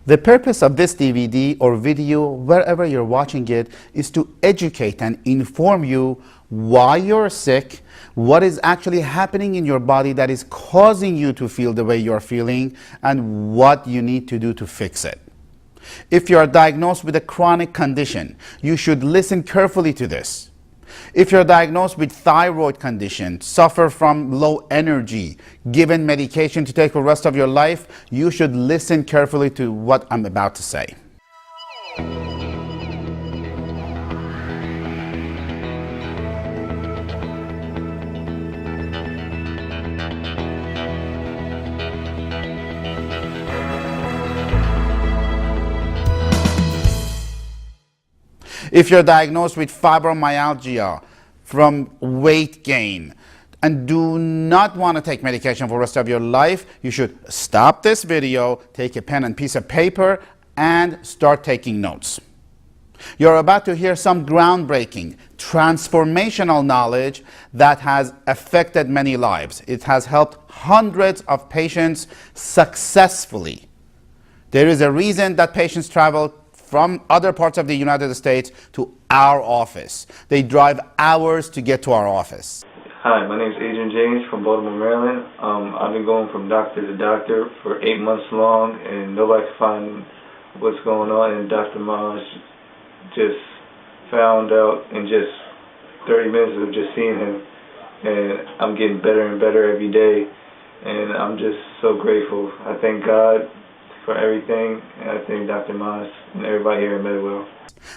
The purpose of this DVD or video, wherever you're watching it, is to educate and inform you why you're sick, what is actually happening in your body that is causing you to feel the way you're feeling, and what you need to do to fix it. If you are diagnosed with a chronic condition, you should listen carefully to this. If you're diagnosed with thyroid condition, suffer from low energy, given medication to take for the rest of your life, you should listen carefully to what I'm about to say. If you're diagnosed with fibromyalgia from weight gain and do not want to take medication for the rest of your life, you should stop this video, take a pen and piece of paper, and start taking notes. You're about to hear some groundbreaking, transformational knowledge that has affected many lives. It has helped hundreds of patients successfully. There is a reason that patients travel from other parts of the United States to our office. They drive hours to get to our office. Hi, my name is Adrian James from Baltimore, Maryland. I've been going from doctor to doctor for 8 months long, and nobody can find what's going on. And Dr. Maj just found out in just 30 minutes of just seeing him, and I'm getting better and better every day, and I'm just so grateful. I thank God for everything, and I thank Dr. Maz and everybody here at MedWell.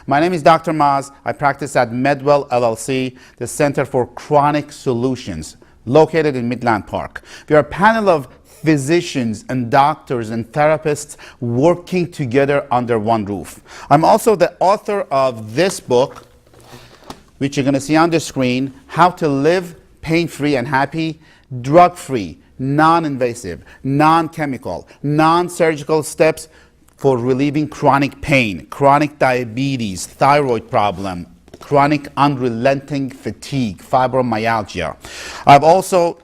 My name is Dr. Maz. I practice at MedWell, L.L.C., the Center for Chronic Solutions, located in Midland Park. We are a panel of physicians and doctors and therapists working together under one roof. I'm also the author of this book, which you're going to see on the screen, How to Live Pain-Free and Happy, Drug-Free, Non-invasive, non-chemical, non-surgical steps for relieving chronic pain, chronic diabetes, thyroid problem, chronic unrelenting fatigue, fibromyalgia. I've also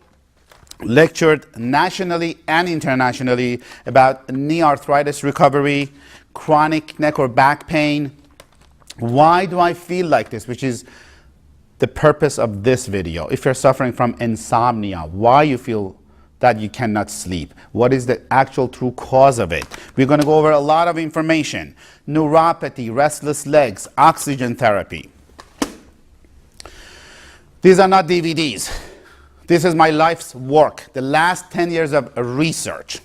lectured nationally and internationally about knee arthritis recovery, chronic neck or back pain. Why do I feel like this? Which is the purpose of this video. If you're suffering from insomnia, why you feel that you cannot sleep. What is the actual true cause of it? We're going to go over a lot of information. Neuropathy, restless legs, oxygen therapy. These are not DVDs. This is my life's work, the last 10 years of research.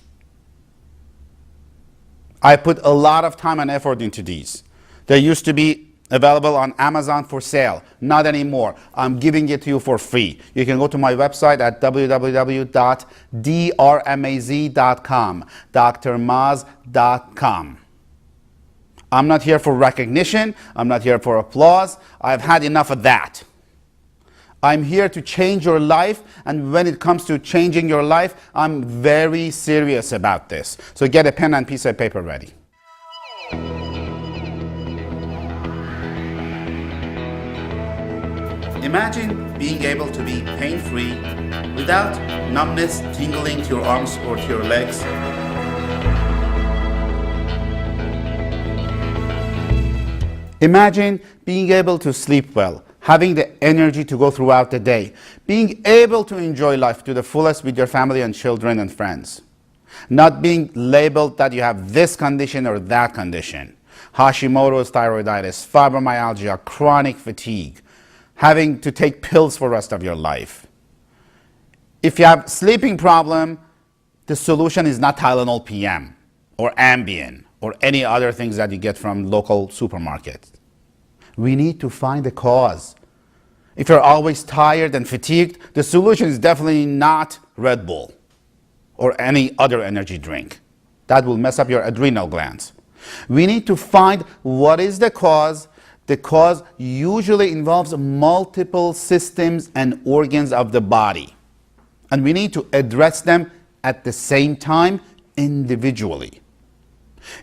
I put a lot of time and effort into these. They used to be available on Amazon for sale. Not anymore. I'm giving it to you for free. You can go to my website at www.drmaz.com, drmaz.com. I'm not here for recognition. I'm not here for applause. I've had enough of that. I'm here to change your life, and when it comes to changing your life, I'm very serious about this. So get a pen and piece of paper ready. Imagine being able to be pain-free without numbness tingling to your arms or to your legs. Imagine being able to sleep well, having the energy to go throughout the day, being able to enjoy life to the fullest with your family and children and friends. Not being labeled that you have this condition or that condition. Hashimoto's thyroiditis, fibromyalgia, chronic fatigue. Having to take pills for the rest of your life. If you have sleeping problem, the solution is not Tylenol PM or Ambien or any other things that you get from local supermarkets. We need to find the cause. If you're always tired and fatigued, the solution is definitely not Red Bull or any other energy drink. That will mess up your adrenal glands. We need to find what is the cause. The cause usually involves multiple systems and organs of the body. And we need to address them at the same time individually.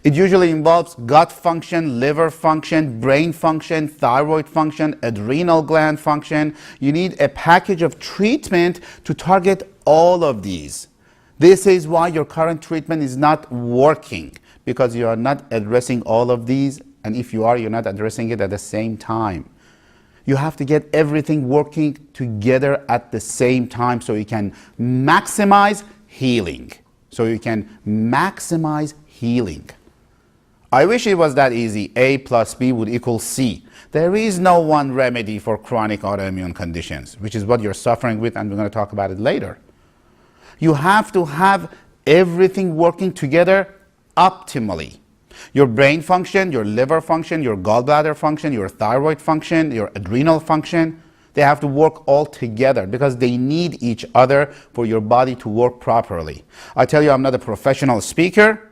It usually involves gut function, liver function, brain function, thyroid function, adrenal gland function. You need a package of treatment to target all of these. This is why your current treatment is not working, because you are not addressing all of these, and if you are, you're not addressing it at the same time. You have to get everything working together at the same time so you can maximize healing. I wish it was that easy. A plus B would equal C. There is no one remedy for chronic autoimmune conditions, which is what you're suffering with, and we're going to talk about it later. You have to have everything working together optimally. Your brain function, your liver function, your gallbladder function, your thyroid function, your adrenal function, they have to work all together because they need each other for your body to work properly. I tell you, I'm not a professional speaker,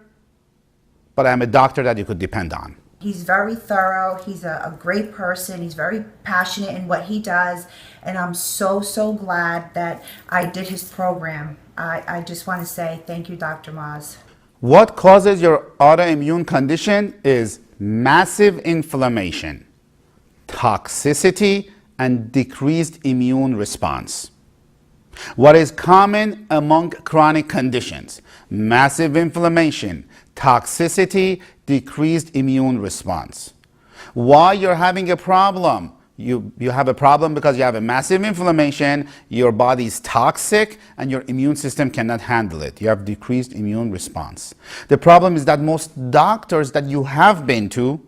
but I'm a doctor that you could depend on. He's very thorough. He's a great person. He's very passionate in what he does. And I'm so, so glad that I did his program. I just want to say thank you, Dr. Maz. What causes your autoimmune condition is massive inflammation, toxicity, and decreased immune response. What is common among chronic conditions? Massive inflammation, toxicity, decreased immune response. Why you're having a problem? You have a problem because you have a massive inflammation, your body is toxic, and your immune system cannot handle it. You have decreased immune response. The problem is that most doctors that you have been to,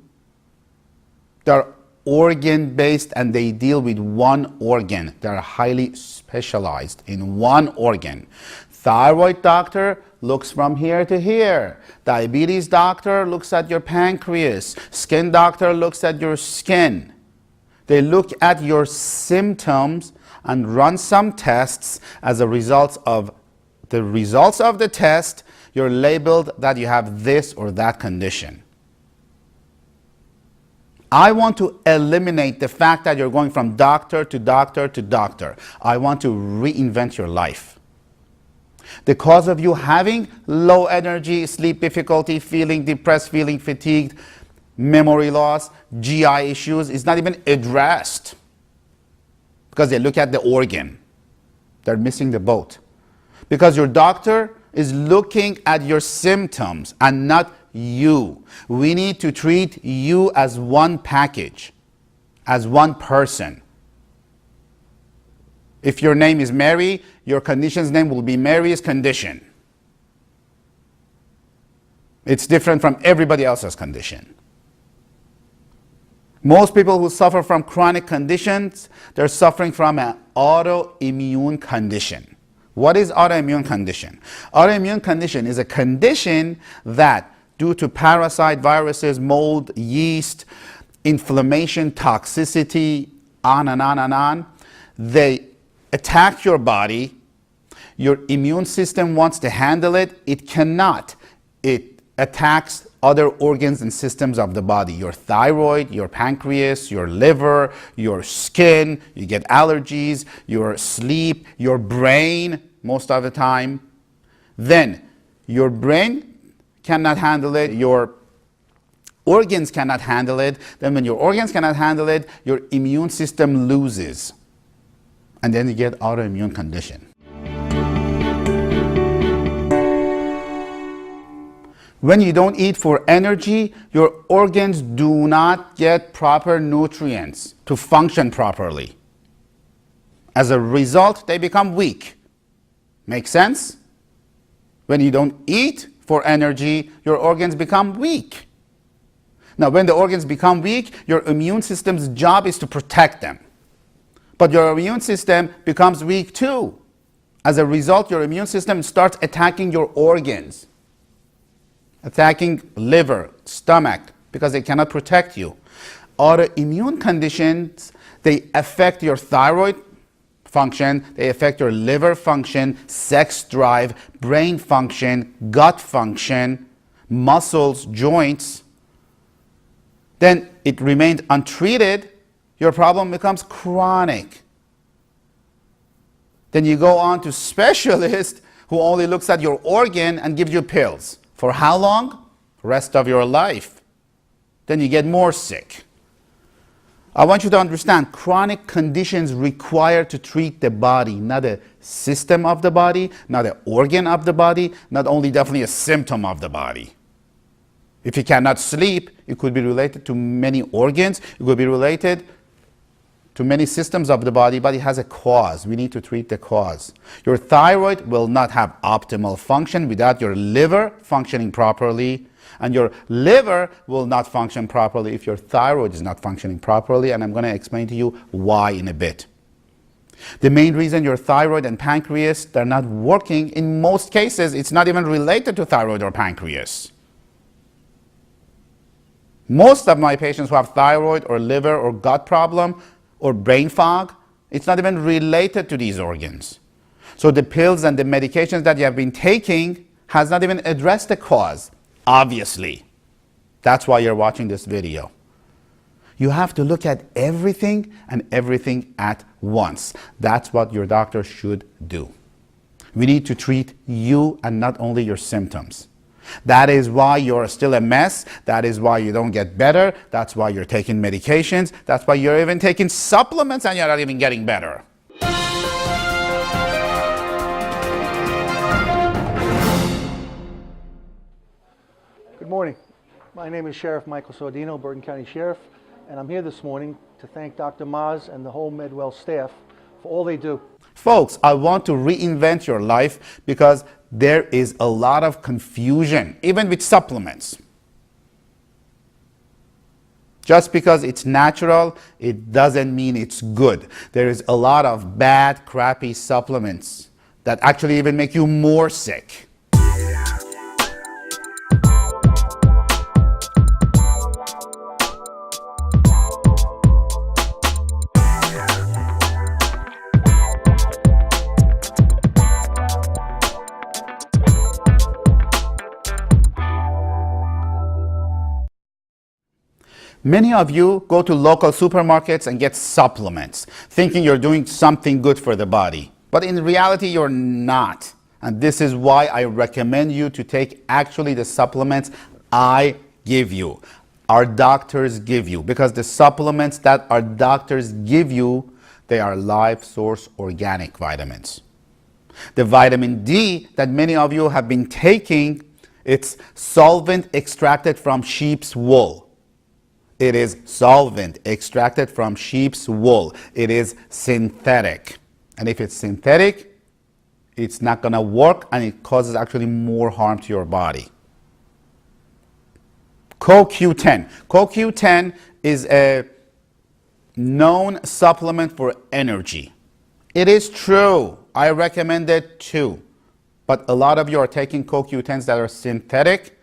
they're organ-based and they deal with one organ. They're highly specialized in one organ. Thyroid doctor looks from here to here. Diabetes doctor looks at your pancreas. Skin doctor looks at your skin. They look at your symptoms and run some tests. As a result of the results of the test, you're labeled that you have this or that condition. I want to eliminate the fact that you're going from doctor to doctor to doctor. I want to reinvent your life. The cause of you having low energy, sleep difficulty, feeling depressed, feeling fatigued, memory loss, GI issues is not even addressed because they look at the organ. They're missing the boat. Because your doctor is looking at your symptoms and not you. We need to treat you as one package, as one person. If your name is Mary, your condition's name will be Mary's condition. It's different from everybody else's condition. Most people who suffer from chronic conditions, they're suffering from an autoimmune condition. What is autoimmune condition? Autoimmune condition is a condition that, due to parasite, viruses, mold, yeast, inflammation, toxicity, on and on and on, they attack your body. Your immune system wants to handle it. It cannot. It attacks other organs and systems of the body. Your thyroid, your pancreas, your liver, your skin, you get allergies, your sleep, your brain most of the time. Then your brain cannot handle it, your organs cannot handle it. Then when your organs cannot handle it, your immune system loses. And then you get autoimmune condition. When you don't eat for energy, your organs do not get proper nutrients to function properly. As a result, they become weak. Make sense? When you don't eat for energy, your organs become weak. Now, when the organs become weak, your immune system's job is to protect them. But your immune system becomes weak too. As a result, your immune system starts attacking your organs. Attacking liver, stomach, because they cannot protect you. Autoimmune conditions, they affect your thyroid function, they affect your liver function, sex drive, brain function, gut function, muscles, joints. Then it remained untreated, your problem becomes chronic. Then you go on to specialist who only looks at your organ and gives you pills. For how long? Rest of your life. Then you get more sick. I want you to understand, chronic conditions require to treat the body, not a system of the body, not an organ of the body, not only definitely a symptom of the body. If you cannot sleep, it could be related to many organs. It could be related to many systems of the body, but it has a cause. We need to treat the cause. Your thyroid will not have optimal function without your liver functioning properly, and your liver will not function properly if your thyroid is not functioning properly, and I'm going to explain to you why in a bit. The main reason your thyroid and pancreas, they're not working, in most cases, it's not even related to thyroid or pancreas. Most of my patients who have thyroid or liver or gut problem or brain fog, it's not even related to these organs. So the pills and the medications that you have been taking has not even addressed the cause, obviously. That's why you're watching this video. You have to look at everything and everything at once. That's what your doctor should do. We need to treat you and not only your symptoms. That is why you're still a mess. That is why you don't get better. That's why you're taking medications. That's why you're even taking supplements and you're not even getting better. Good morning. My name is Sheriff Michael Sordino, Bergen County Sheriff, and I'm here this morning to thank Dr. Maz and the whole MedWell staff for all they do. Folks, I want to reinvent your life because there is a lot of confusion, even with supplements. Just because it's natural, it doesn't mean it's good. There is a lot of bad, crappy supplements that actually even make you more sick. Many of you go to local supermarkets and get supplements, thinking you're doing something good for the body. But in reality, you're not. And this is why I recommend you to take actually the supplements I give you, our doctors give you. Because the supplements that our doctors give you, they are live source organic vitamins. The vitamin D that many of you have been taking, it's solvent extracted from sheep's wool. It is solvent extracted from sheep's wool. It is synthetic. And if it's synthetic, it's not going to work and it causes actually more harm to your body. CoQ10. CoQ10 is a known supplement for energy. It is true. I recommend it too. But a lot of you are taking CoQ10s that are synthetic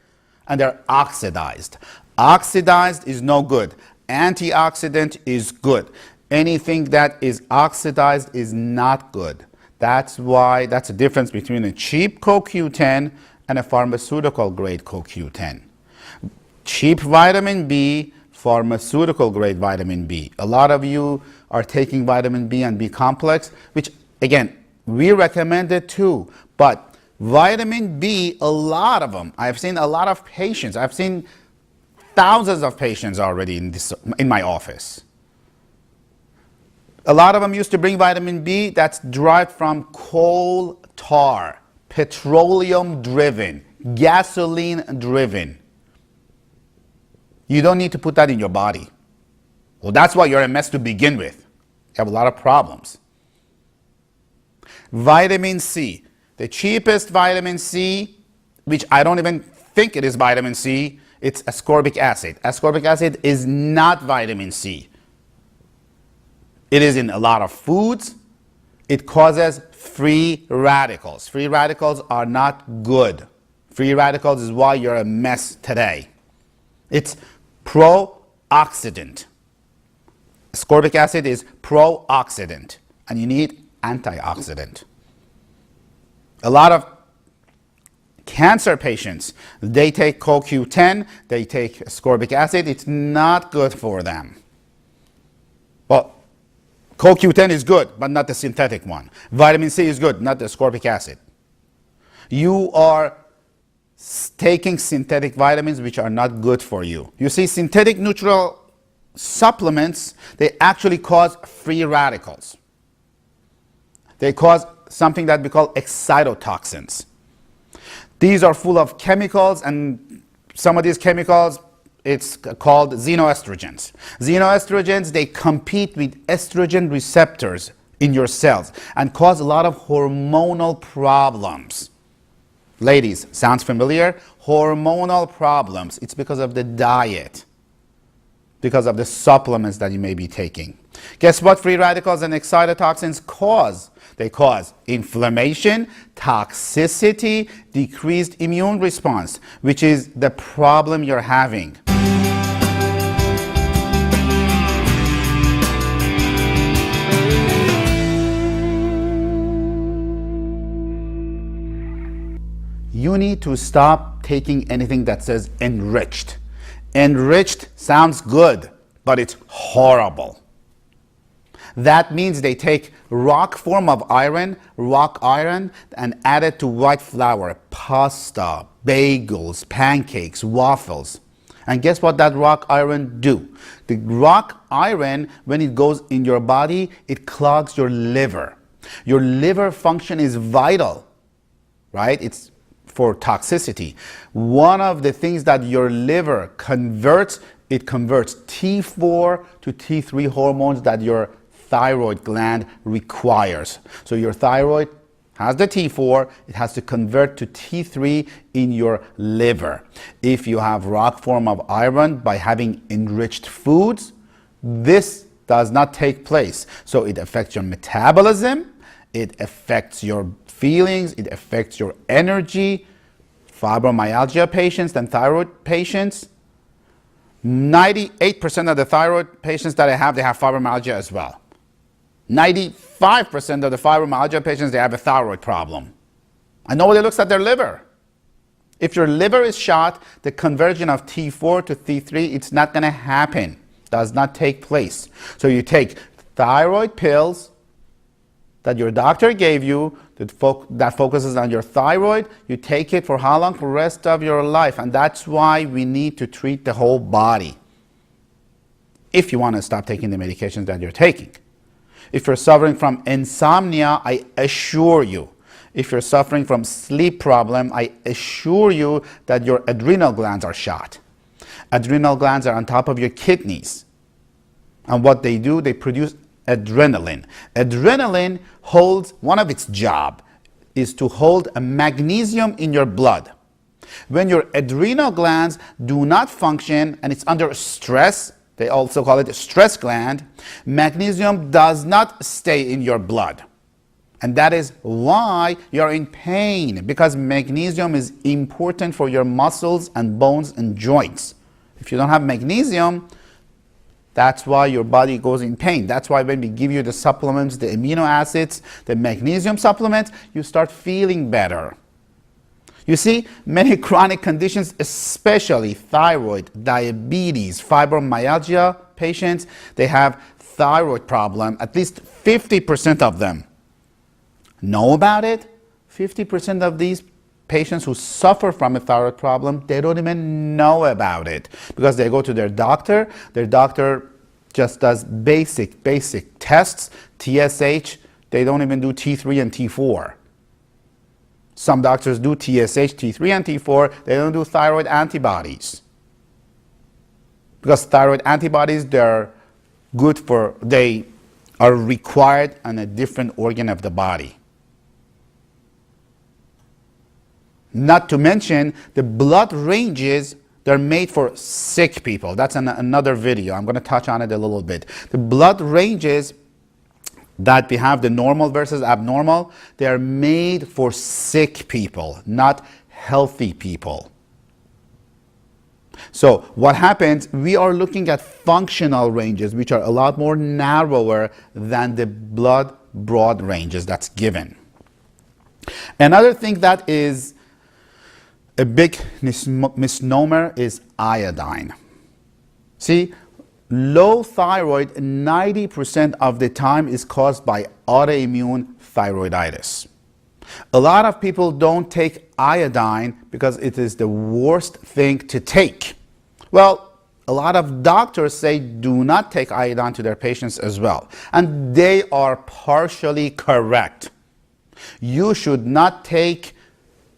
and they're oxidized. Oxidized is no good. Antioxidant is good. Anything that is oxidized is not good. That's why that's the difference between a cheap CoQ10 and a pharmaceutical grade CoQ10. Cheap vitamin B, pharmaceutical grade vitamin B. A lot of you are taking vitamin B and B complex, which again, we recommend it too. But vitamin B, a lot of them, I've seen a lot of patients, I've seen thousands of patients already in my office. A lot of them used to bring vitamin B that's derived from coal tar, petroleum driven, gasoline driven. You don't need to put that in your body. Well, that's why you're a mess to begin with. You have a lot of problems. Vitamin C, the cheapest vitamin C, which I don't even think it is vitamin C, it's ascorbic acid. Ascorbic acid is not vitamin C. It is in a lot of foods. It causes free radicals. Free radicals are not good. Free radicals is why you're a mess today. It's pro-oxidant. Ascorbic acid is pro-oxidant, and you need antioxidant. A lot of cancer patients, they take CoQ10, they take ascorbic acid. It's not good for them. Well, CoQ10 is good, but not the synthetic one. Vitamin C is good, not the ascorbic acid. You are taking synthetic vitamins which are not good for you. You see, synthetic neutral supplements, they actually cause free radicals. They cause something that we call excitotoxins. These are full of chemicals and some of these chemicals, it's called xenoestrogens. Xenoestrogens, they compete with estrogen receptors in your cells and cause a lot of hormonal problems. Ladies, sounds familiar? Hormonal problems. It's because of the diet, because of the supplements that you may be taking. Guess what free radicals and excitotoxins cause? They cause inflammation, toxicity, decreased immune response, which is the problem you're having. You need to stop taking anything that says enriched. Enriched sounds good, but it's horrible. That means they take rock form of iron, rock iron, and add it to white flour, pasta, bagels, pancakes, waffles. And guess what that rock iron do? The rock iron, when it goes in your body, it clogs your liver. Your liver function is vital, right? It's for toxicity. One of the things that your liver converts, it converts T4 to T3 hormones that your thyroid gland requires. So your thyroid has the T4, it has to convert to T3 in your liver. If you have rock form of iron by having enriched foods, this does not take place. So it affects your metabolism, it affects your feelings, it affects your energy. Fibromyalgia patients and thyroid patients, 98% of the thyroid patients that I have, they have fibromyalgia as well. 95% of the fibromyalgia patients, they have a thyroid problem. And nobody looks at their liver. If your liver is shot, the conversion of T4 to T3, it's not going to happen. Does not take place. So you take thyroid pills that your doctor gave you that focuses on your thyroid. You take it for how long? For the rest of your life. And that's why we need to treat the whole body if you want to stop taking the medications that you're taking. If you're suffering from insomnia, I assure you, if you're suffering from sleep problem, I assure you that your adrenal glands are shot. Adrenal glands are on top of your kidneys. And what they do, they produce adrenaline. Adrenaline holds, one of its job is to hold a magnesium in your blood. When your adrenal glands do not function and it's under stress, they also call it a stress gland, magnesium does not stay in your blood. And that is why you're in pain, because magnesium is important for your muscles and bones and joints. If you don't have magnesium, that's why your body goes in pain. That's why when we give you the supplements, the amino acids, the magnesium supplements, you start feeling better. You see, many chronic conditions, especially thyroid, diabetes, fibromyalgia patients, they have thyroid problem. At least 50% of them know about it. 50% of these patients who suffer from a thyroid problem, they don't even know about it because they go to their doctor. Their doctor just does basic tests, TSH. They don't even do T3 and T4. Some doctors do TSH, T3 and T4. They don't do thyroid antibodies because thyroid antibodies, they're good for, they are required on a different organ of the body. Not to mention the blood ranges, they're made for sick people. That's another video. I'm going to touch on it a little bit. The blood ranges that we have, the normal versus abnormal, they are made for sick people, not healthy people. So what happens, we are looking at functional ranges, which are a lot more narrower than the blood broad ranges that's given. Another thing that is a big misnomer is iodine. See, low thyroid 90% of the time is caused by autoimmune thyroiditis. A lot of people don't take iodine because it is the worst thing to take. Well, a lot of doctors say do not take iodine to their patients as well. And they are partially correct. You should not take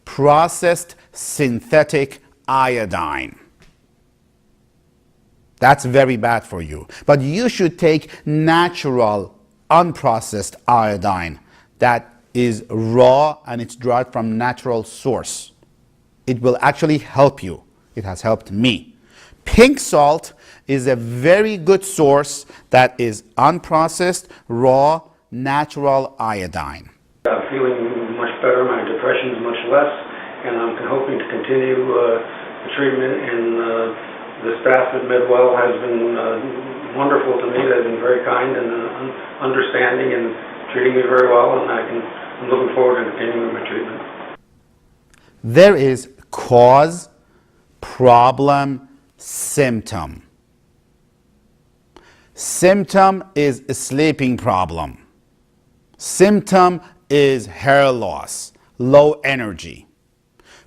processed synthetic iodine. That's very bad for you. But you should take natural, unprocessed iodine that is raw and it's derived from natural source. It will actually help you. It has helped me. Pink salt is a very good source that is unprocessed, raw, natural iodine. I'm feeling much better. My depression is much less, and I'm hoping to continue the treatment. And the staff at MedWell has been wonderful to me. They've been very kind and understanding and treating me very well, and I'm looking forward to continuing my treatment. There is cause, problem, symptom. Symptom is a sleeping problem. Symptom is hair loss, low energy.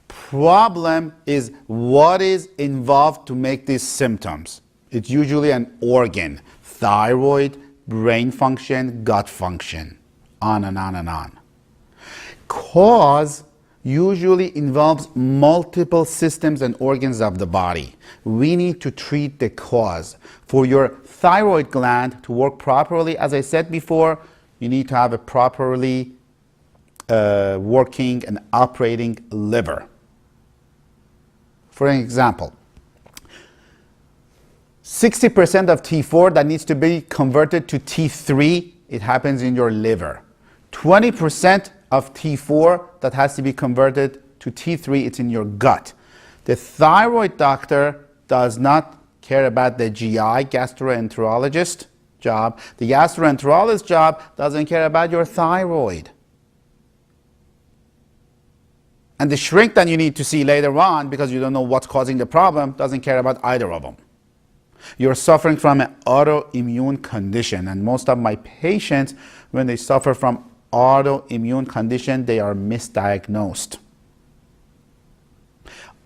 Problem is what is involved to make these symptoms. It's usually an organ, thyroid, brain function, gut function, on and on and on. Cause usually involves multiple systems and organs of the body. We need to treat the cause. For your thyroid gland to work properly, as I said before, you need to have a properly working and operating liver. For an example, 60% of T4 that needs to be converted to T3, it happens in your liver. 20% of T4 that has to be converted to T3, it's in your gut. The thyroid doctor does not care about the GI, gastroenterologist job. The gastroenterologist job doesn't care about your thyroid. And the shrink that you need to see later on, because you don't know what's causing the problem, doesn't care about either of them. You're suffering from an autoimmune condition, and most of my patients, when they suffer from autoimmune condition, they are misdiagnosed.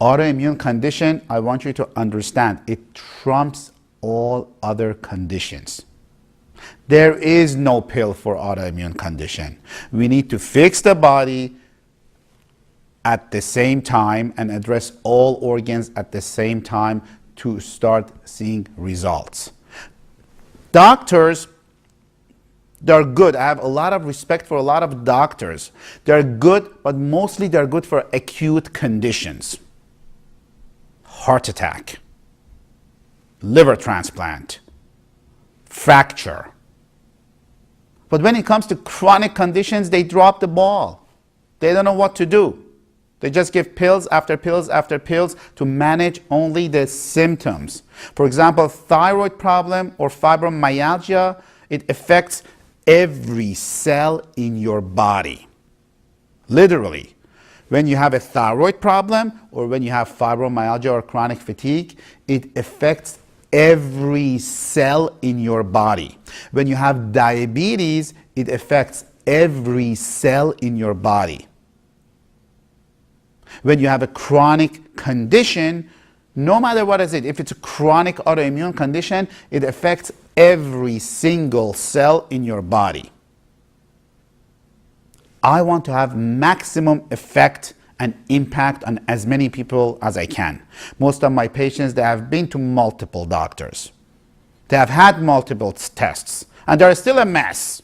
Autoimmune condition, I want you to understand, it trumps all other conditions. There is no pill for autoimmune condition. We need to fix the body at the same time and address all organs at the same time to start seeing results. Doctors, they're good. I have a lot of respect for a lot of doctors. They're good, but mostly they're good for acute conditions. Heart attack, liver transplant, fracture. But when it comes to chronic conditions, they drop the ball. They don't know what to do. They just give pills after pills after pills to manage only the symptoms. For example, thyroid problem or fibromyalgia, it affects every cell in your body. Literally. When you have a thyroid problem or when you have fibromyalgia or chronic fatigue, it affects every cell in your body. When you have diabetes, it affects every cell in your body. When you have a chronic condition, no matter what is it, if it's a chronic autoimmune condition, it affects every single cell in your body. I want to have maximum effect and impact on as many people as I can. Most of my patients, they have been to multiple doctors. They have had multiple tests, and they're still a mess.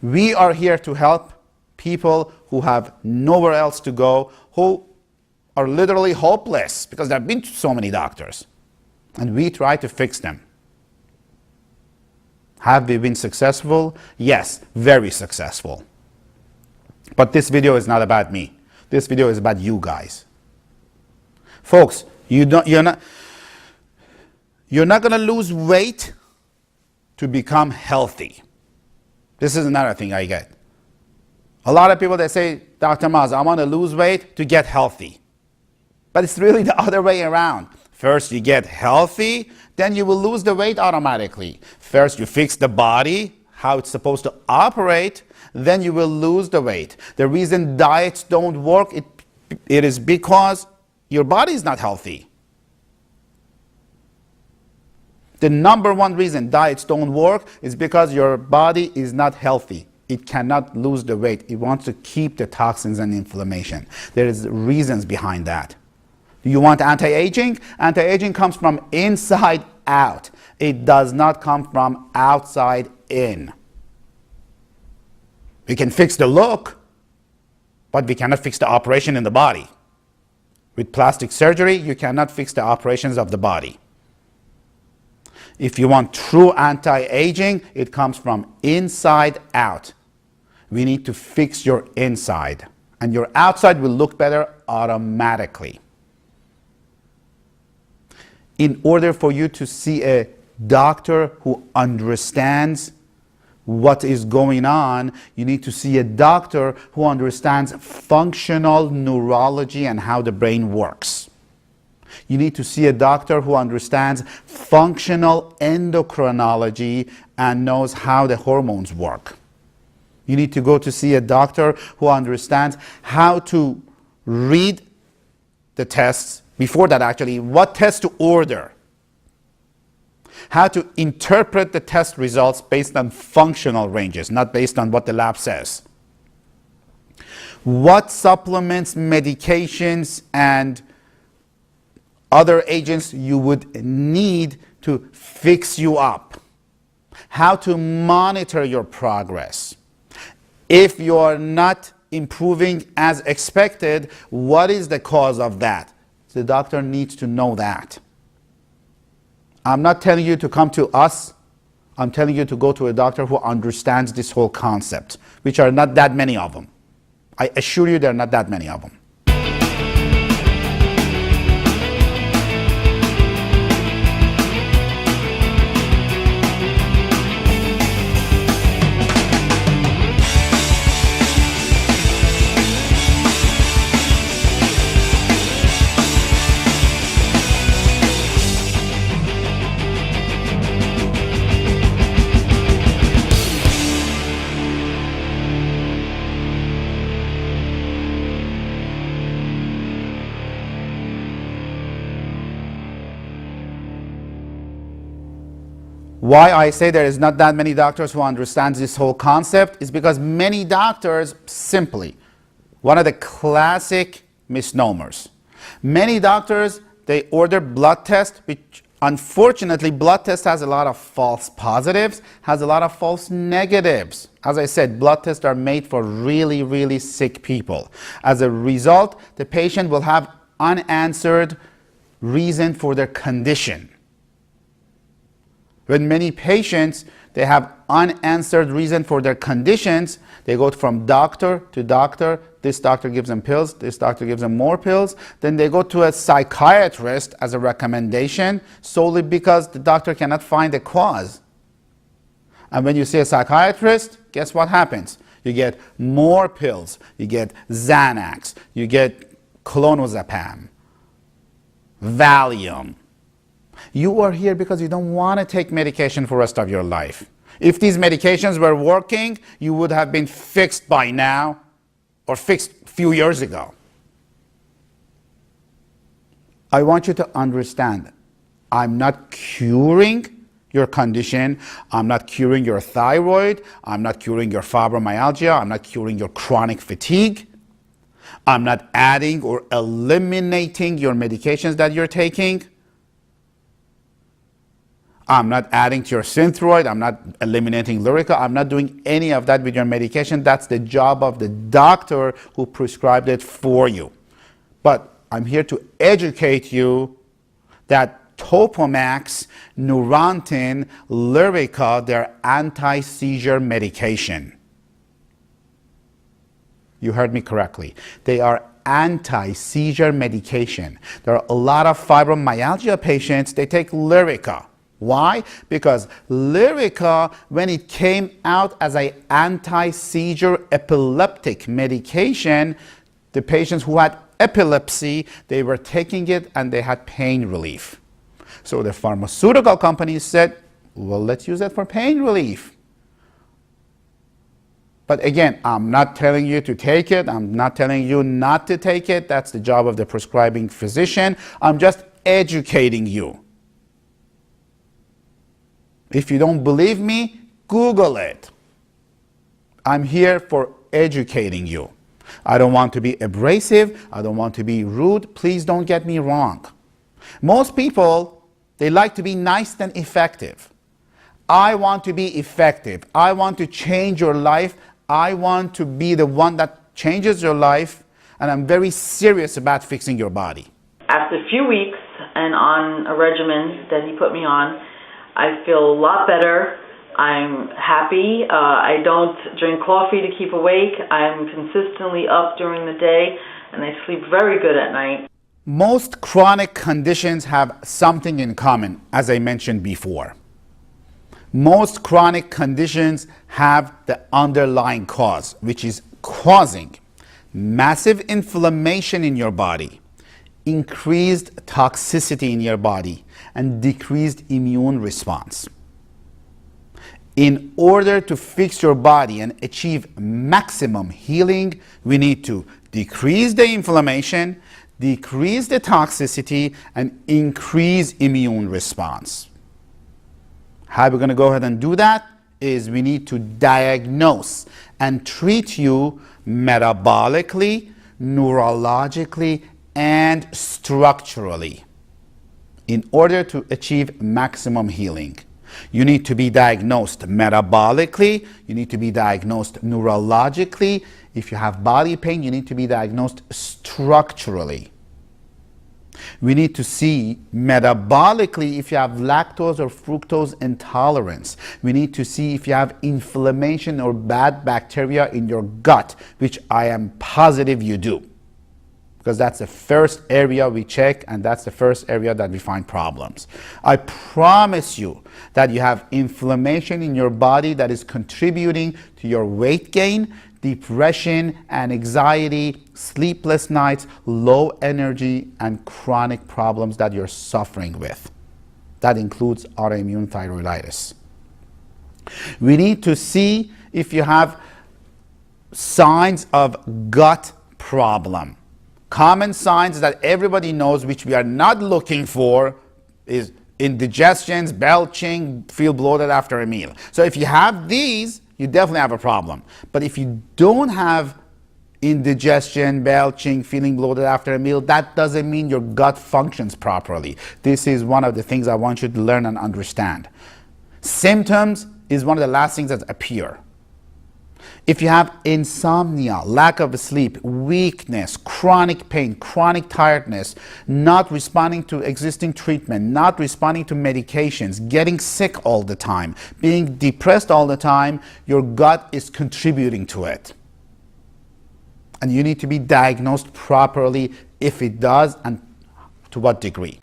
We are here to help people who have nowhere else to go, who are literally hopeless because they've been to so many doctors. And we try to fix them. Have we been successful? Yes, very successful. But this video is not about me. This video is about you guys. Folks, you're not going to lose weight to become healthy. This is another thing I get. A lot of people, they say, Dr. Maz, I want to lose weight to get healthy. But it's really the other way around. First you get healthy, then you will lose the weight automatically. First you fix the body, how it's supposed to operate, then you will lose the weight. The reason diets don't work, it is because your body is not healthy. The number one reason diets don't work is because your body is not healthy. It cannot lose the weight. It wants to keep the toxins and inflammation. There is reasons behind that. Do you want anti-aging? Anti-aging comes from inside out. It does not come from outside in. We can fix the look, but we cannot fix the operation in the body. With plastic surgery, you cannot fix the operations of the body. If you want true anti-aging, it comes from inside out. We need to fix your inside, and your outside will look better automatically. In order for you to see a doctor who understands what is going on, you need to see a doctor who understands functional neurology and how the brain works. You need to see a doctor who understands functional endocrinology and knows how the hormones work. You need to go to see a doctor who understands how to read the tests, before that actually, what tests to order, how to interpret the test results based on functional ranges, not based on what the lab says. What supplements, medications, and other agents you would need to fix you up. How to monitor your progress. If you are not improving as expected, what is the cause of that? The doctor needs to know that. I'm not telling you to come to us. I'm telling you to go to a doctor who understands this whole concept, which are not that many of them. I assure you there are not that many of them. Why I say there is not that many doctors who understand this whole concept is because many doctors simply, one of the classic misnomers, many doctors, they order blood tests, which unfortunately blood test has a lot of false positives, has a lot of false negatives. As I said, blood tests are made for really, really sick people. As a result, the patient will have unanswered reason for their condition. When many patients, they have unanswered reason for their conditions, they go from doctor to doctor. This doctor gives them pills, this doctor gives them more pills. Then they go to a psychiatrist as a recommendation solely because the doctor cannot find a cause. And when you see a psychiatrist, guess what happens? You get more pills, you get Xanax, you get clonazepam, Valium. You are here because you don't want to take medication for the rest of your life. If these medications were working, you would have been fixed by now or fixed a few years ago. I want you to understand, I'm not curing your condition. I'm not curing your thyroid. I'm not curing your fibromyalgia. I'm not curing your chronic fatigue. I'm not adding or eliminating your medications that you're taking. I'm not adding to your Synthroid. I'm not eliminating Lyrica. I'm not doing any of that with your medication. That's the job of the doctor who prescribed it for you. But I'm here to educate you that Topamax, Neurontin, Lyrica, they're anti-seizure medication. You heard me correctly. They are anti-seizure medication. There are a lot of fibromyalgia patients, they take Lyrica. Why? Because Lyrica, when it came out as an anti-seizure epileptic medication, the patients who had epilepsy, they were taking it and they had pain relief. So the pharmaceutical companies said, well, let's use it for pain relief. But again, I'm not telling you to take it. I'm not telling you not to take it. That's the job of the prescribing physician. I'm just educating you. If you don't believe me, Google it. I'm here for educating you. I don't want to be abrasive. I don't want to be rude. Please don't get me wrong. Most people, they like to be nice than effective. I want to be effective. I want to change your life. I want to be the one that changes your life, and I'm very serious about fixing your body. After a few weeks and on a regimen that he put me on, I feel a lot better. I'm happy. I don't drink coffee to keep awake. I'm consistently up during the day, and I sleep very good at night. Most chronic conditions have something in common, as I mentioned before. Most chronic conditions have the underlying cause, which is causing massive inflammation in your body, increased toxicity in your body, and decreased immune response. In order to fix your body and achieve maximum healing, we need to decrease the inflammation, decrease the toxicity, and increase immune response. How we're going to go ahead and do that is we need to diagnose and treat you metabolically, neurologically, and structurally in order to achieve maximum healing. You need to be diagnosed metabolically, you need to be diagnosed neurologically. If you have body pain, you need to be diagnosed structurally. We need to see metabolically if you have lactose or fructose intolerance. We need to see if you have inflammation or bad bacteria in your gut, which I am positive you do, because that's the first area we check, and that's the first area that we find problems. I promise you that you have inflammation in your body that is contributing to your weight gain, depression and anxiety, sleepless nights, low energy, and chronic problems that you're suffering with. That includes autoimmune thyroiditis. We need to see if you have signs of gut problem. Common signs that everybody knows, which we are not looking for, is indigestions, belching, feel bloated after a meal. So if you have these, you definitely have a problem. But if you don't have indigestion, belching, feeling bloated after a meal, that doesn't mean your gut functions properly. This is one of the things I want you to learn and understand. Symptoms is one of the last things that appear. If you have insomnia, lack of sleep, weakness, chronic pain, chronic tiredness, not responding to existing treatment, not responding to medications, getting sick all the time, being depressed all the time, your gut is contributing to it. And you need to be diagnosed properly if it does, and to what degree.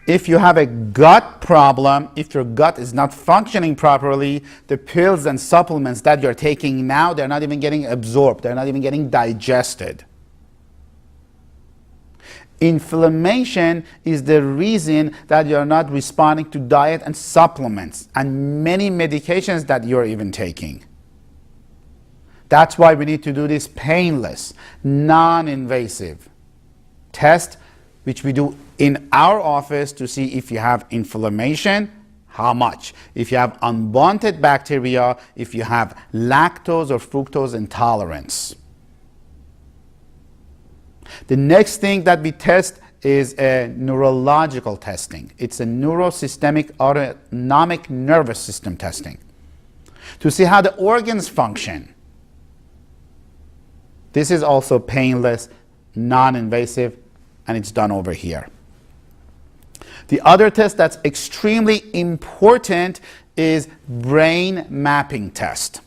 If you have a gut problem, if your gut is not functioning properly, the pills and supplements that you're taking now, they're not even getting absorbed. They're not even getting digested. Inflammation is the reason that you're not responding to diet and supplements and many medications that you're even taking. That's why we need to do this painless, non-invasive test, which we do in our office to see if you have inflammation, how much, if you have unwanted bacteria, if you have lactose or fructose intolerance. The next thing that we test is a neurological testing. It's a neurosystemic autonomic nervous system testing to see how the organs function. This is also painless, non-invasive, and it's done over here. The other test that's extremely important is brain mapping test.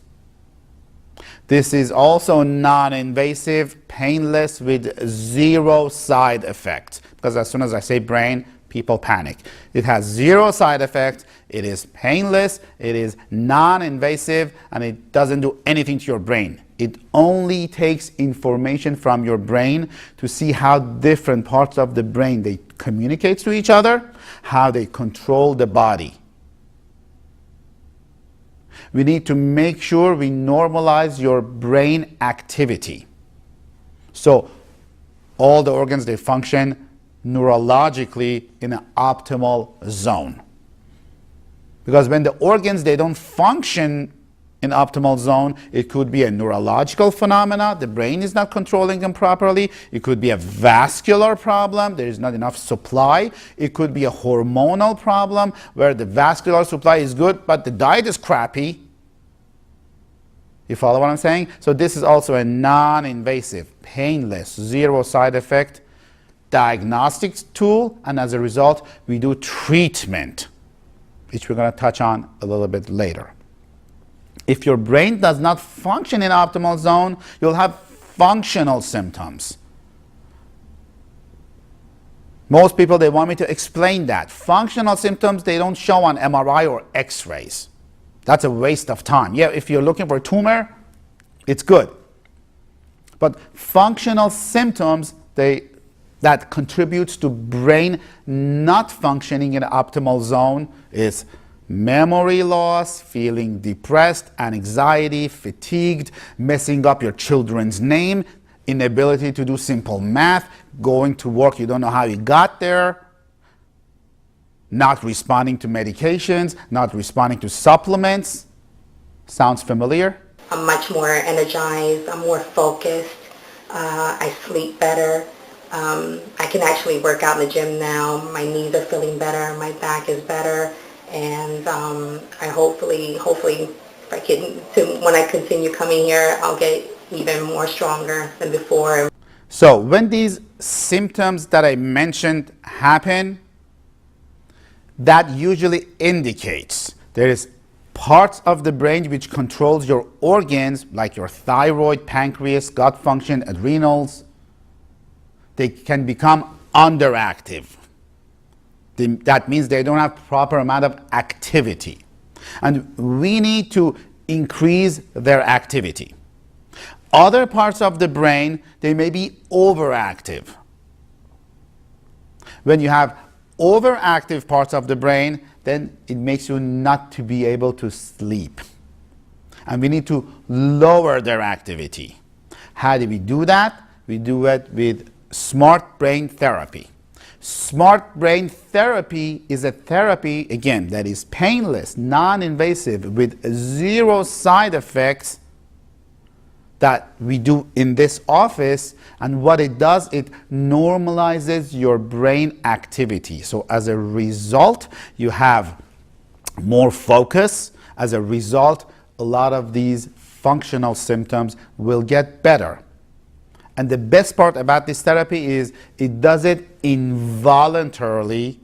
This is also non-invasive, painless, with zero side effects. Because as soon as I say brain, people panic. It has zero side effects, it is painless, it is non-invasive, and it doesn't do anything to your brain. It only takes information from your brain to see how different parts of the brain they communicate to each other, how they control the body. We need to make sure we normalize your brain activity. So all the organs, they function neurologically in an optimal zone. Because when the organs, they don't function in optimal zone, it could be a neurological phenomena, the brain is not controlling them properly. It could be a vascular problem, there is not enough supply. It could be a hormonal problem where the vascular supply is good, but the diet is crappy. You follow what I'm saying? So this is also a non-invasive, painless, zero side effect diagnostic tool, and as a result, we do treatment, which we're going to touch on a little bit later. If your brain does not function in optimal zone, you'll have functional symptoms. Most people, they want me to explain that. Functional symptoms, they don't show on MRI or X-rays. That's a waste of time. Yeah, if you're looking for a tumor, it's good. But functional symptoms, that contributes to brain not functioning in optimal zone is memory loss, feeling depressed, anxiety, fatigued, messing up your children's name, inability to do simple math, going to work, you don't know how you got there, not responding to medications, not responding to supplements. Sounds familiar? I'm much more energized, I'm more focused, I sleep better. I can actually work out in the gym now. My knees are feeling better, my back is better, and I hopefully if I can, when I continue coming here, I'll get even more stronger than before. So when these symptoms that I mentioned happen, that usually indicates there is parts of the brain which controls your organs, like your thyroid, pancreas, gut function, adrenals. They can become underactive. That means they don't have proper amount of activity. And we need to increase their activity. Other parts of the brain, they may be overactive. When you have overactive parts of the brain, then it makes you not to be able to sleep. And we need to lower their activity. How do we do that? We do it with smart brain therapy. Smart brain therapy is a therapy, again, that is painless, non-invasive, with zero side effects that we do in this office. And what it does, it normalizes your brain activity. So as a result, you have more focus. As a result, a lot of these functional symptoms will get better. And the best part about this therapy is it does it involuntarily.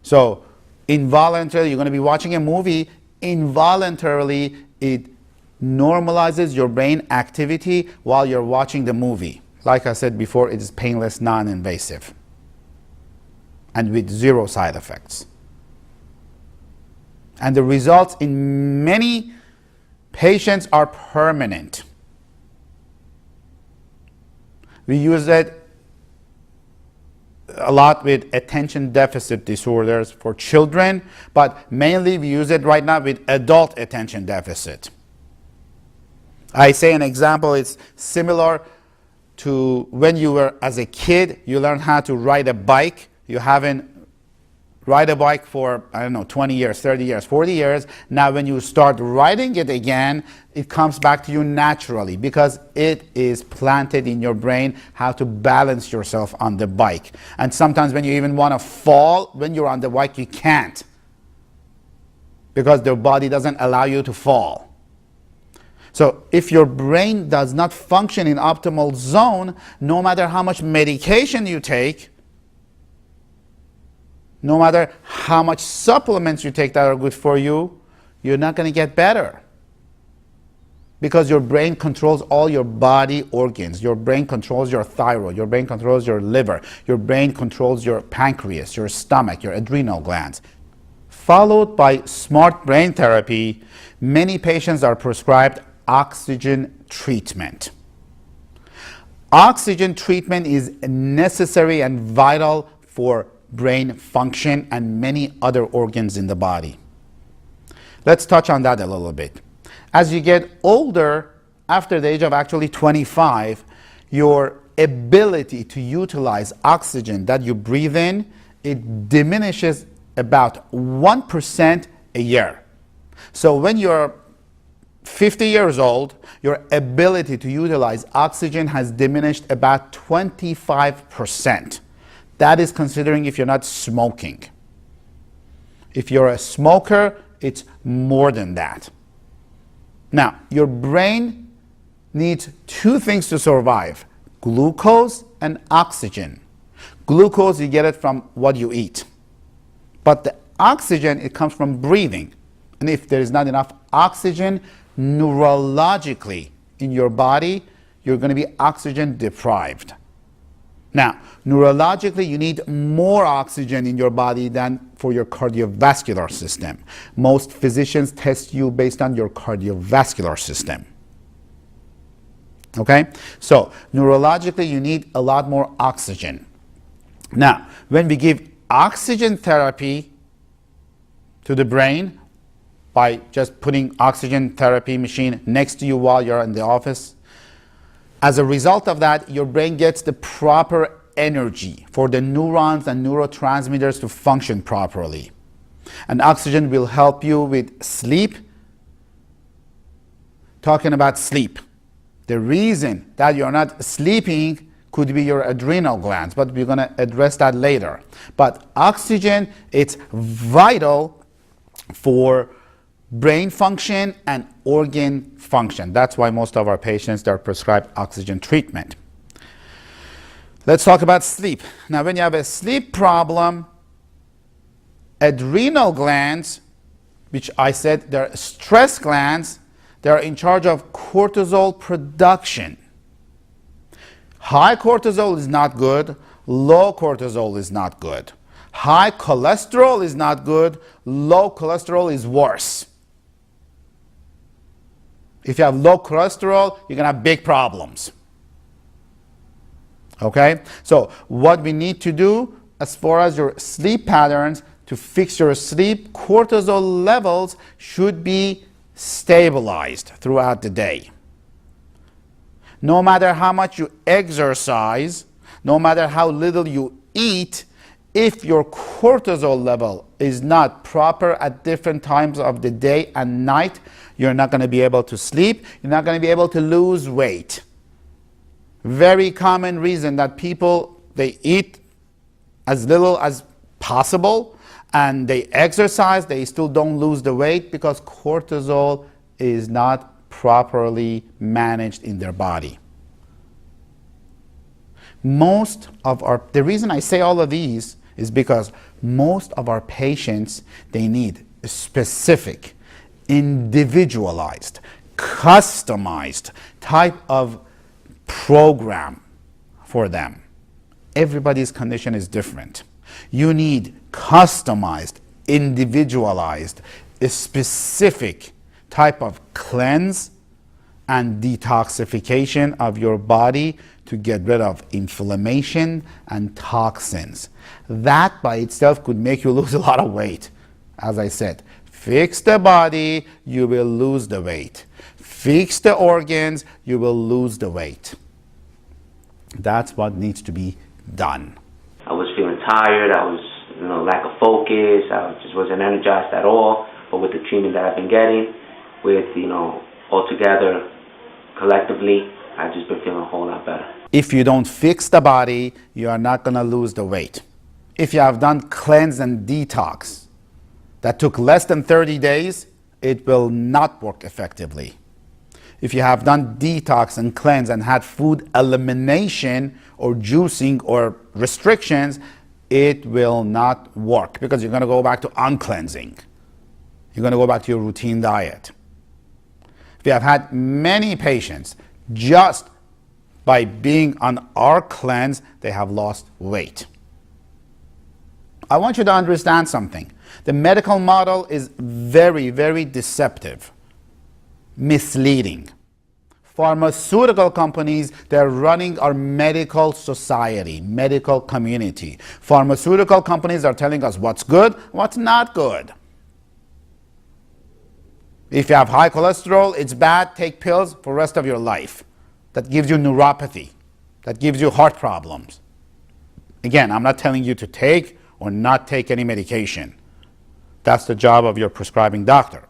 So involuntarily, you're going to be watching a movie, involuntarily it normalizes your brain activity while you're watching the movie. Like I said before, it is painless, non-invasive, and with zero side effects. And the results in many patients are permanent. We use it a lot with attention deficit disorders for children, but mainly we use it right now with adult attention deficit. I say an example, it's similar to when you were as a kid, you learned how to ride a bike. You haven't ride a bike for, 20 years, 30 years, 40 years. Now when you start riding it again, it comes back to you naturally because it is planted in your brain how to balance yourself on the bike. And sometimes when you even want to fall, when you're on the bike, you can't because the body doesn't allow you to fall. So if your brain does not function in optimal zone, no matter how much medication you take, no matter how much supplements you take that are good for you, you're not going to get better. because your brain controls all your body organs. Your brain controls your thyroid, your brain controls your liver, your brain controls your pancreas, your stomach, your adrenal glands. Followed by smart brain therapy, many patients are prescribed oxygen treatment. Oxygen treatment is necessary and vital for brain function and many other organs in the body. Let's touch on that a little bit. As you get older, after the age of actually 25, your ability to utilize oxygen that you breathe in, it diminishes about 1% a year. So when you're 50 years old, your ability to utilize oxygen has diminished about 25%. That is considering if you're not smoking. If you're a smoker, it's more than that. Now, your brain needs two things to survive: glucose and oxygen. Glucose, you get it from what you eat. But the oxygen, it comes from breathing. And if there is not enough oxygen neurologically in your body, you're going to be oxygen deprived. Now, neurologically, you need more oxygen in your body than for your cardiovascular system. Most physicians test you based on your cardiovascular system. Okay? So, neurologically, you need a lot more oxygen. Now, when we give oxygen therapy to the brain by just putting oxygen therapy machine next to you while you're in the office, as a result of that, your brain gets the proper energy for the neurons and neurotransmitters to function properly. And oxygen will help you with sleep. Talking about sleep, the reason that you're not sleeping could be your adrenal glands, but we're going to address that later. But oxygen, it's vital for brain function and organ function. That's why most of our patients are prescribed oxygen treatment. Let's talk about sleep. Now, when you have a sleep problem, adrenal glands, which I said they're stress glands, they're in charge of cortisol production. High cortisol is not good. Low cortisol is not good. High cholesterol is not good. Low cholesterol is worse. If you have low cholesterol, you're going to have big problems. Okay? So what we need to do as far as your sleep patterns to fix your sleep, cortisol levels should be stabilized throughout the day. No matter how much you exercise, no matter how little you eat, if your cortisol level is not proper at different times of the day and night, you're not going to be able to sleep. You're not going to be able to lose weight. Very common reason that people, they eat as little as possible and they exercise, they still don't lose the weight because cortisol is not properly managed in their body. The reason I say all of these is because most of our patients, they need a specific, individualized, customized type of program for them. Everybody's condition is different. You need customized, individualized, a specific type of cleanse and detoxification of your body to get rid of inflammation and toxins. That by itself could make you lose a lot of weight. As I said, fix the body, you will lose the weight. Fix the organs, you will lose the weight. That's what needs to be done. I was feeling tired, I was, lack of focus, I just wasn't energized at all. But with the treatment that I've been getting, with, all together, collectively, I've just been feeling a whole lot better. If you don't fix the body, you are not going to lose the weight. If you have done cleanse and detox that took less than 30 days, it will not work effectively. If you have done detox and cleanse and had food elimination or juicing or restrictions, it will not work because you're going to go back to uncleansing. You're going to go back to your routine diet. We have had many patients just by being on our cleanse, they have lost weight. I want you to understand something. The medical model is very, very deceptive, misleading. Pharmaceutical companies, they're running our medical society, medical community. Pharmaceutical companies are telling us what's good, what's not good. If you have high cholesterol, it's bad, take pills for the rest of your life. That gives you neuropathy. That gives you heart problems. Again, I'm not telling you to take or not take any medication. That's the job of your prescribing doctor.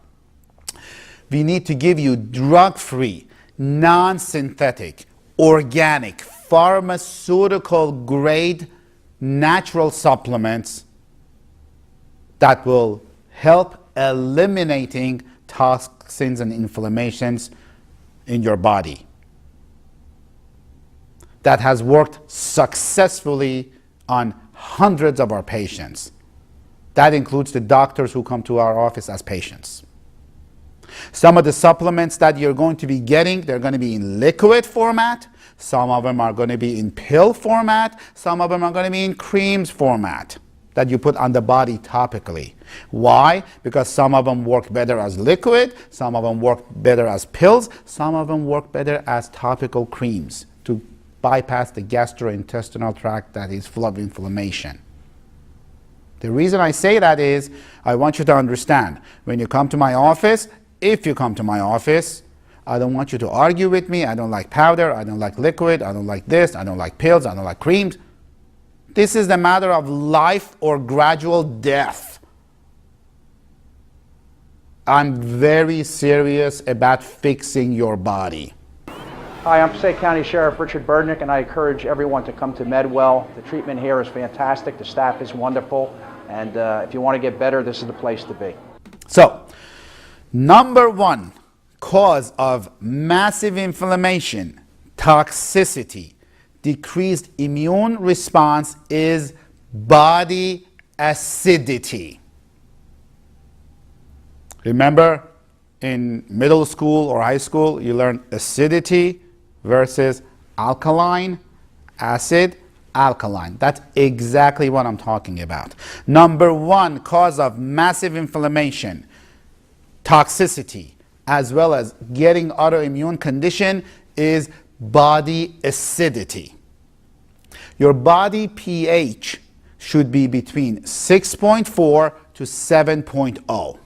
We need to give you drug-free, non-synthetic, organic, pharmaceutical grade natural supplements that will help eliminating toxins and inflammations in your body. That has worked successfully on hundreds of our patients. That includes the doctors who come to our office as patients. Some of the supplements that you're going to be getting, they're going to be in liquid format. Some of them are going to be in pill format. Some of them are going to be in creams format that you put on the body topically. Why? Because some of them work better as liquid, some of them work better as pills, some of them work better as topical creams to bypass the gastrointestinal tract that is full of inflammation. The reason I say that is I want you to understand when you come to my office, if you come to my office, I don't want you to argue with me. I don't like powder, I don't like liquid, I don't like this, I don't like pills, I don't like creams. This is the matter of life or gradual death. I'm very serious about fixing your body. Hi, I'm Passaic County Sheriff Richard Burdnick, and I encourage everyone to come to MedWell. The treatment here is fantastic, the staff is wonderful, and if you want to get better, this is the place to be. So, number one cause of massive inflammation, toxicity, decreased immune response is body acidity. Remember, in middle school or high school, you learn acidity versus alkaline, acid, alkaline. That's exactly what I'm talking about. Number one cause of massive inflammation, toxicity, as well as getting autoimmune condition is body acidity. Your body pH should be between 6.4 to 7.0.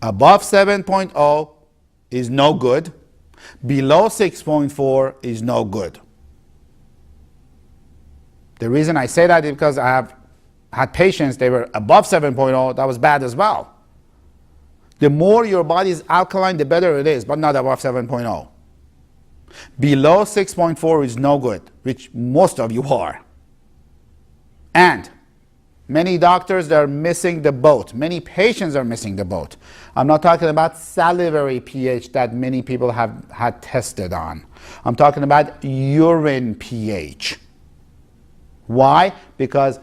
Above 7.0 is no good. Below 6.4 is no good. The reason I say that is because I have had patients, they were above 7.0, that was bad as well. The more your body is alkaline, the better it is, but not above 7.0. Below 6.4 is no good, which most of you are. And many doctors are missing the boat. Many patients are missing the boat. I'm not talking about salivary pH that many people have had tested on. I'm talking about urine pH. Why? Because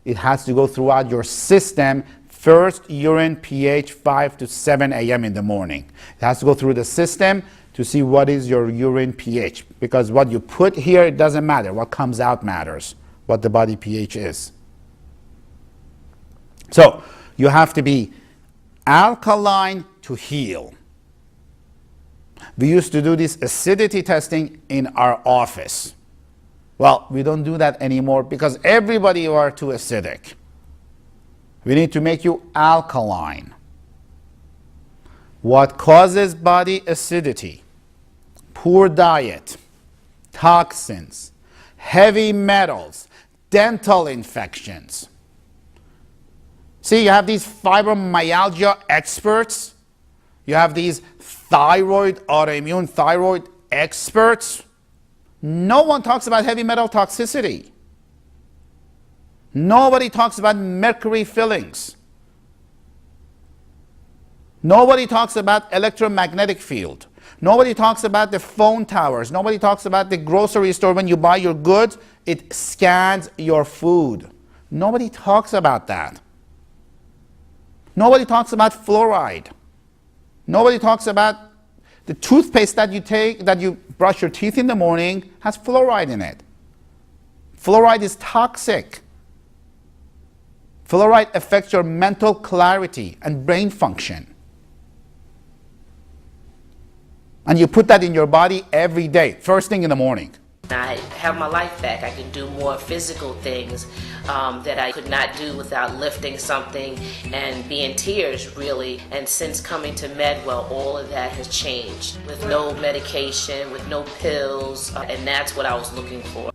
it has to go throughout your system. First urine pH 5 to 7 a.m. in the morning. It has to go through the system to see what is your urine pH. Because what you put here, it doesn't matter. What comes out matters, what the body pH is. So you have to be alkaline to heal. We used to do this acidity testing in our office. Well, we don't do that anymore because everybody are too acidic. We need to make you alkaline. What causes body acidity? Poor diet, toxins, heavy metals, dental infections. See, you have these fibromyalgia experts. You have these autoimmune thyroid experts. No one talks about heavy metal toxicity. Nobody talks about mercury fillings. Nobody talks about electromagnetic field. Nobody talks about the phone towers. Nobody talks about the grocery store when you buy your goods, it scans your food. Nobody talks about that. Nobody talks about fluoride. Nobody talks about the toothpaste that you take, that you brush your teeth in the morning, has fluoride in it. Fluoride is toxic. Fluoride affects your mental clarity and brain function. And you put that in your body every day, first thing in the morning. I have my life back. I can do more physical things that I could not do without lifting something and be in tears, really. And since coming to MedWell, all of that has changed. With no medication, with no pills, and that's what I was looking for.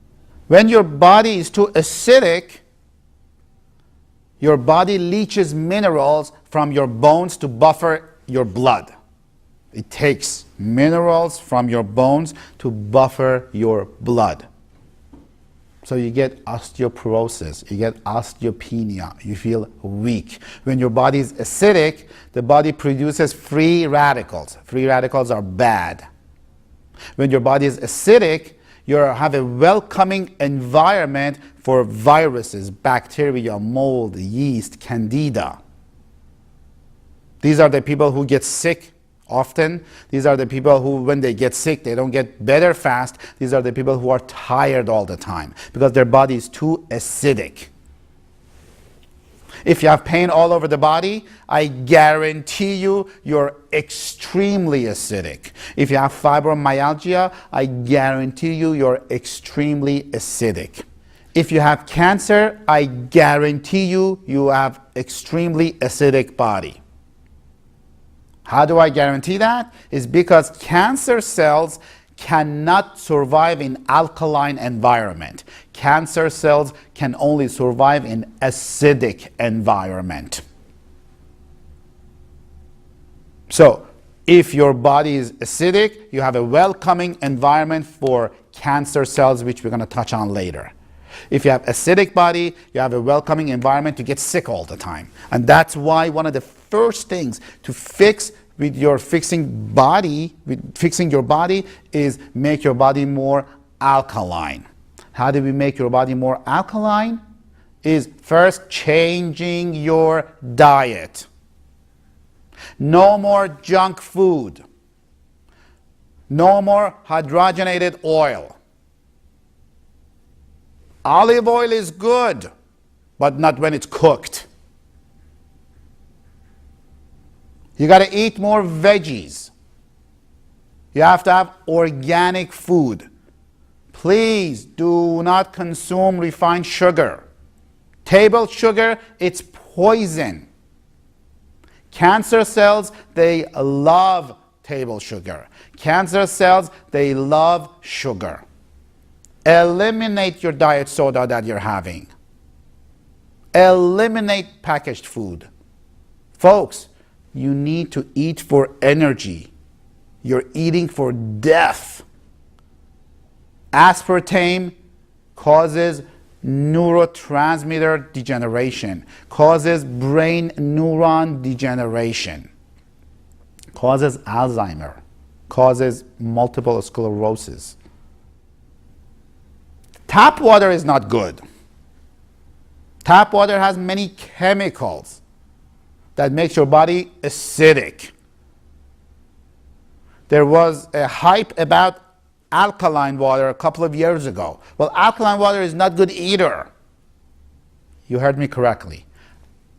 When your body is too acidic, your body leaches minerals from your bones to buffer your blood. It takes minerals from your bones to buffer your blood. So you get osteoporosis, you get osteopenia, you feel weak. When your body is acidic, the body produces free radicals. Free radicals are bad. When your body is acidic, you have a welcoming environment for viruses, bacteria, mold, yeast, candida. These are the people who get sick often. These are the people who, when they get sick, they don't get better fast. These are the people who are tired all the time because their body is too acidic. If you have pain all over the body, I guarantee you, you're extremely acidic. If you have fibromyalgia, I guarantee you, you're extremely acidic. If you have cancer, I guarantee you, you have extremely acidic body. How do I guarantee that? It's because cancer cells cannot survive in alkaline environment. Cancer cells can only survive in acidic environment. So, if your body is acidic, you have a welcoming environment for cancer cells, which we're going to touch on later. If you have acidic body, you have a welcoming environment to get sick all the time. And that's why one of the first things to fix with your fixing your body is make your body more alkaline. How do we make your body more alkaline? Is first changing your diet. No more junk food. No more hydrogenated oil. Olive oil is good, but not when it's cooked. You got to eat more veggies. You have to have organic food. Please do not consume refined sugar. Table sugar, it's poison. Cancer cells, they love table sugar. Cancer cells, they love sugar. Eliminate your diet soda that you're having. Eliminate packaged food. Folks, you need to eat for energy. You're eating for death. Aspartame causes neurotransmitter degeneration, causes brain neuron degeneration, causes Alzheimer, causes multiple sclerosis. Tap water is not good. Tap water has many chemicals that makes your body acidic. There was a hype about alkaline water a couple of years ago. Well, alkaline water is not good either. You heard me correctly.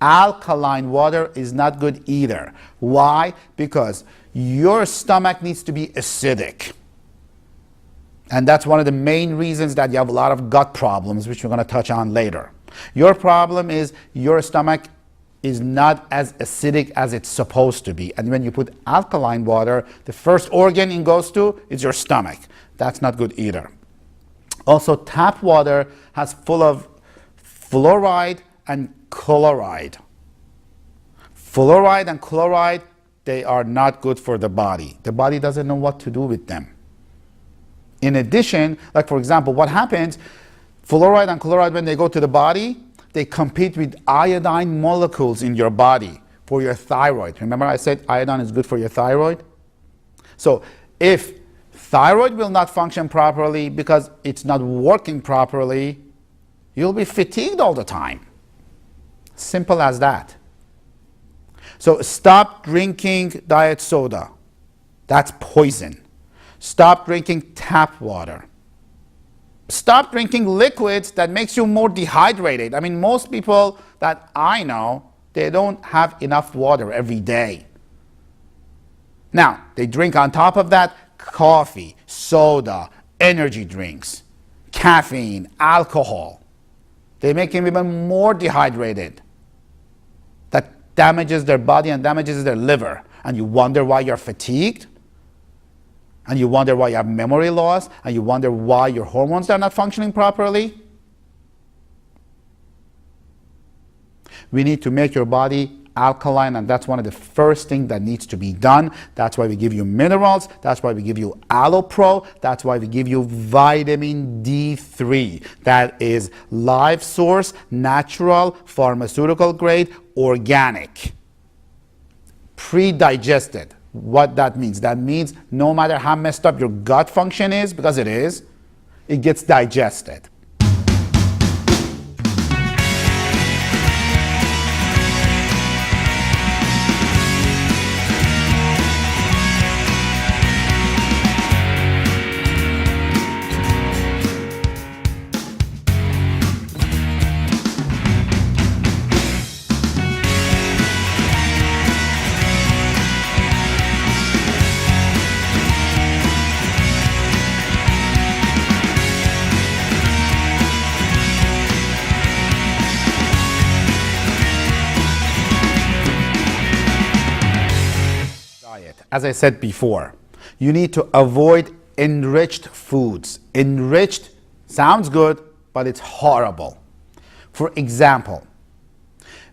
Alkaline water is not good either. Why? Because your stomach needs to be acidic. And that's one of the main reasons that you have a lot of gut problems, which we're going to touch on later. Your problem is your stomach is not as acidic as it's supposed to be. And when you put alkaline water, the first organ it goes to is your stomach. That's not good either. Also, tap water has full of fluoride and chloride. Fluoride and chloride, they are not good for the body. The body doesn't know what to do with them. In addition, like for example, what happens, fluoride and chloride, when they go to the body, they compete with iodine molecules in your body for your thyroid. Remember I said iodine is good for your thyroid? So if thyroid will not function properly because it's not working properly, you'll be fatigued all the time. Simple as that. So stop drinking diet soda. That's poison. Stop drinking tap water. Stop drinking liquids that makes you more dehydrated. I mean, most people that I know, they don't have enough water every day. Now, they drink on top of that coffee, soda, energy drinks, caffeine, alcohol. They make them even more dehydrated. That damages their body and damages their liver. And you wonder why you're fatigued? And you wonder why you have memory loss? And you wonder why your hormones are not functioning properly? We need to make your body alkaline, and that's one of the first things that needs to be done. That's why we give you minerals. That's why we give you Allopro. That's why we give you vitamin D3. That is live source, natural, pharmaceutical grade, organic, pre-digested. What that means? That means no matter how messed up your gut function is, because it is, it gets digested. As I said before, you need to avoid enriched foods. Enriched sounds good, but it's horrible. For example,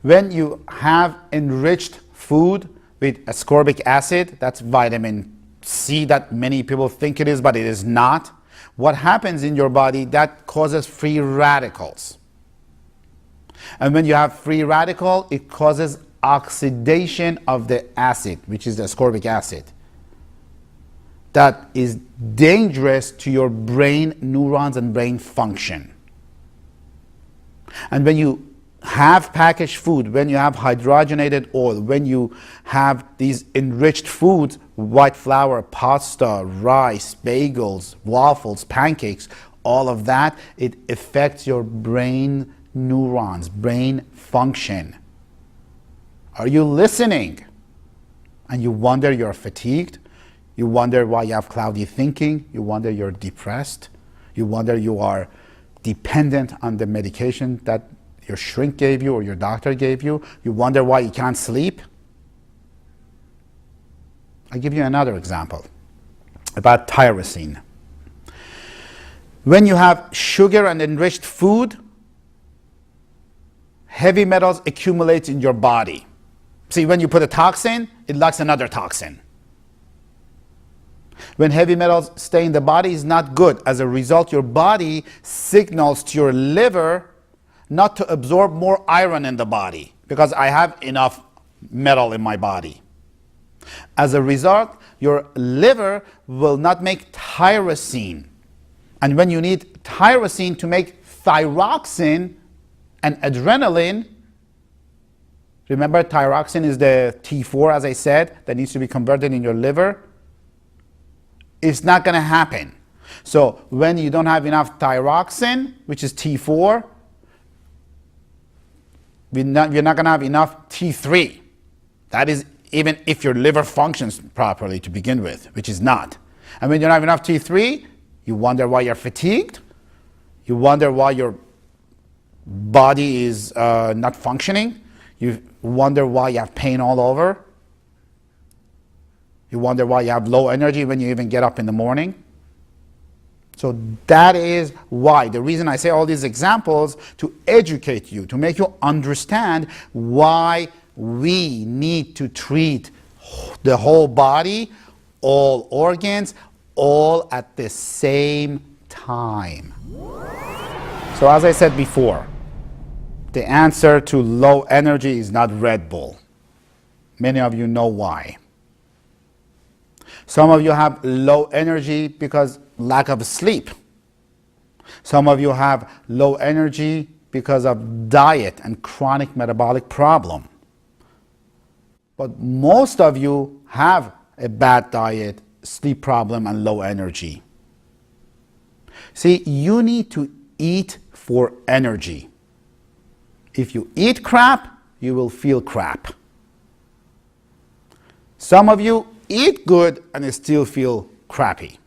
when you have enriched food with ascorbic acid, that's vitamin C that many people think it is, but it is not. What happens in your body, that causes free radicals. And when you have free radical, it causes oxidation of the acid, which is the ascorbic acid. That is dangerous to your brain neurons and brain function. And when you have packaged food, when you have hydrogenated oil, when you have these enriched foods, white flour, pasta, rice, bagels, waffles, pancakes, all of that, it affects your brain neurons, brain function. Are you listening? And you wonder you're fatigued. You wonder why you have cloudy thinking. You wonder you're depressed. You wonder you are dependent on the medication that your shrink gave you or your doctor gave you. You wonder why you can't sleep. I'll give you another example about tyrosine. When you have sugar and enriched food, heavy metals accumulate in your body. See, when you put a toxin, it locks another toxin. When heavy metals stay in the body, it's not good. As a result, your body signals to your liver not to absorb more iron in the body because I have enough metal in my body. As a result, your liver will not make tyrosine. And when you need tyrosine to make thyroxine and adrenaline, remember, thyroxine is the T4, as I said, that needs to be converted in your liver. It's not going to happen. So when you don't have enough thyroxine, which is T4, you're not going to have enough T3. That is even if your liver functions properly to begin with, which is not. And when you don't have enough T3, you wonder why you're fatigued. You wonder why your body is not functioning. You wonder why you have pain all over. You wonder why you have low energy when you even get up in the morning. So that is why. The reason I say all these examples, to educate you, to make you understand why we need to treat the whole body, all organs, all at the same time. So as I said before, the answer to low energy is not Red Bull. Many of you know why. Some of you have low energy because lack of sleep. Some of you have low energy because of diet and chronic metabolic problem. But most of you have a bad diet, sleep problem, and low energy. See, you need to eat for energy. If you eat crap, you will feel crap. Some of you eat good and still feel crappy.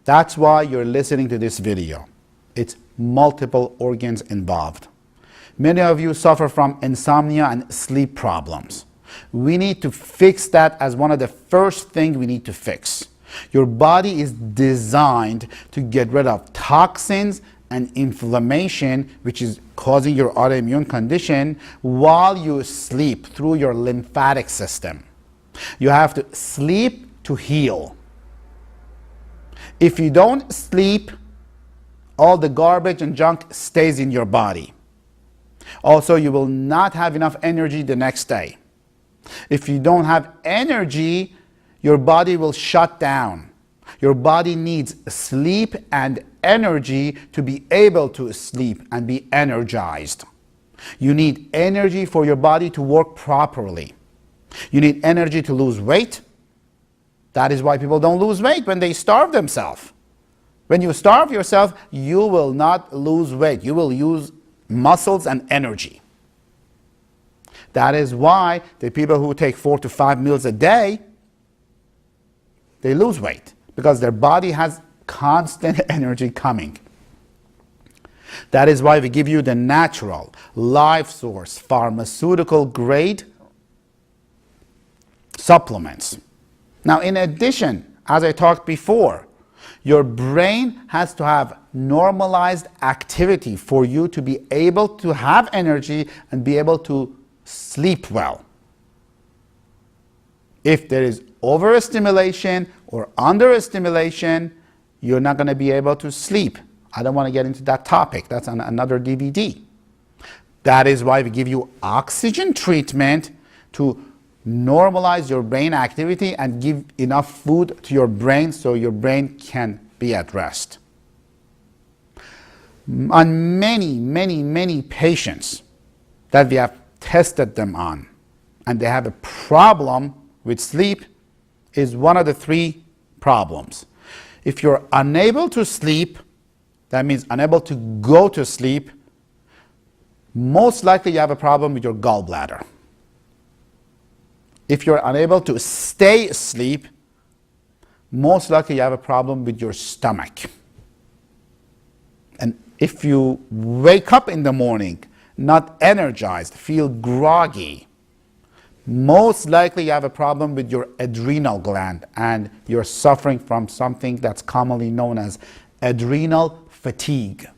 That's why you're listening to this video. It's multiple organs involved. Many of you suffer from insomnia and sleep problems. We need to fix that as one of the first things we need to fix. Your body is designed to get rid of toxins and inflammation, which is causing your autoimmune condition, while you sleep through your lymphatic system. You have to sleep to heal. If you don't sleep, all the garbage and junk stays in your body. Also, you will not have enough energy the next day. If you don't have energy, your body will shut down. Your body needs sleep and energy to be able to sleep and be energized. You need energy for your body to work properly. You need energy to lose weight. That is why people don't lose weight when they starve themselves. When you starve yourself, you will not lose weight. You will use muscles and energy. That is why the people who take 4 to 5 meals a day, they lose weight, because their body has constant energy coming. That is why we give you the natural, life source, pharmaceutical grade supplements. Now, in addition, as I talked before, your brain has to have normalized activity for you to be able to have energy and be able to sleep well. If there is overstimulation or understimulation, you're not going to be able to sleep. I don't want to get into that topic. That's on another DVD. That is why we give you oxygen treatment to normalize your brain activity and give enough food to your brain so your brain can be at rest. On many patients that we have tested them on, and they have a problem with sleep, is one of the 3 problems. If you're unable to sleep, that means unable to go to sleep, most likely you have a problem with your gallbladder. If you're unable to stay asleep, most likely you have a problem with your stomach. And if you wake up in the morning not energized, feel groggy, most likely you have a problem with your adrenal gland and you're suffering from something that's commonly known as adrenal fatigue.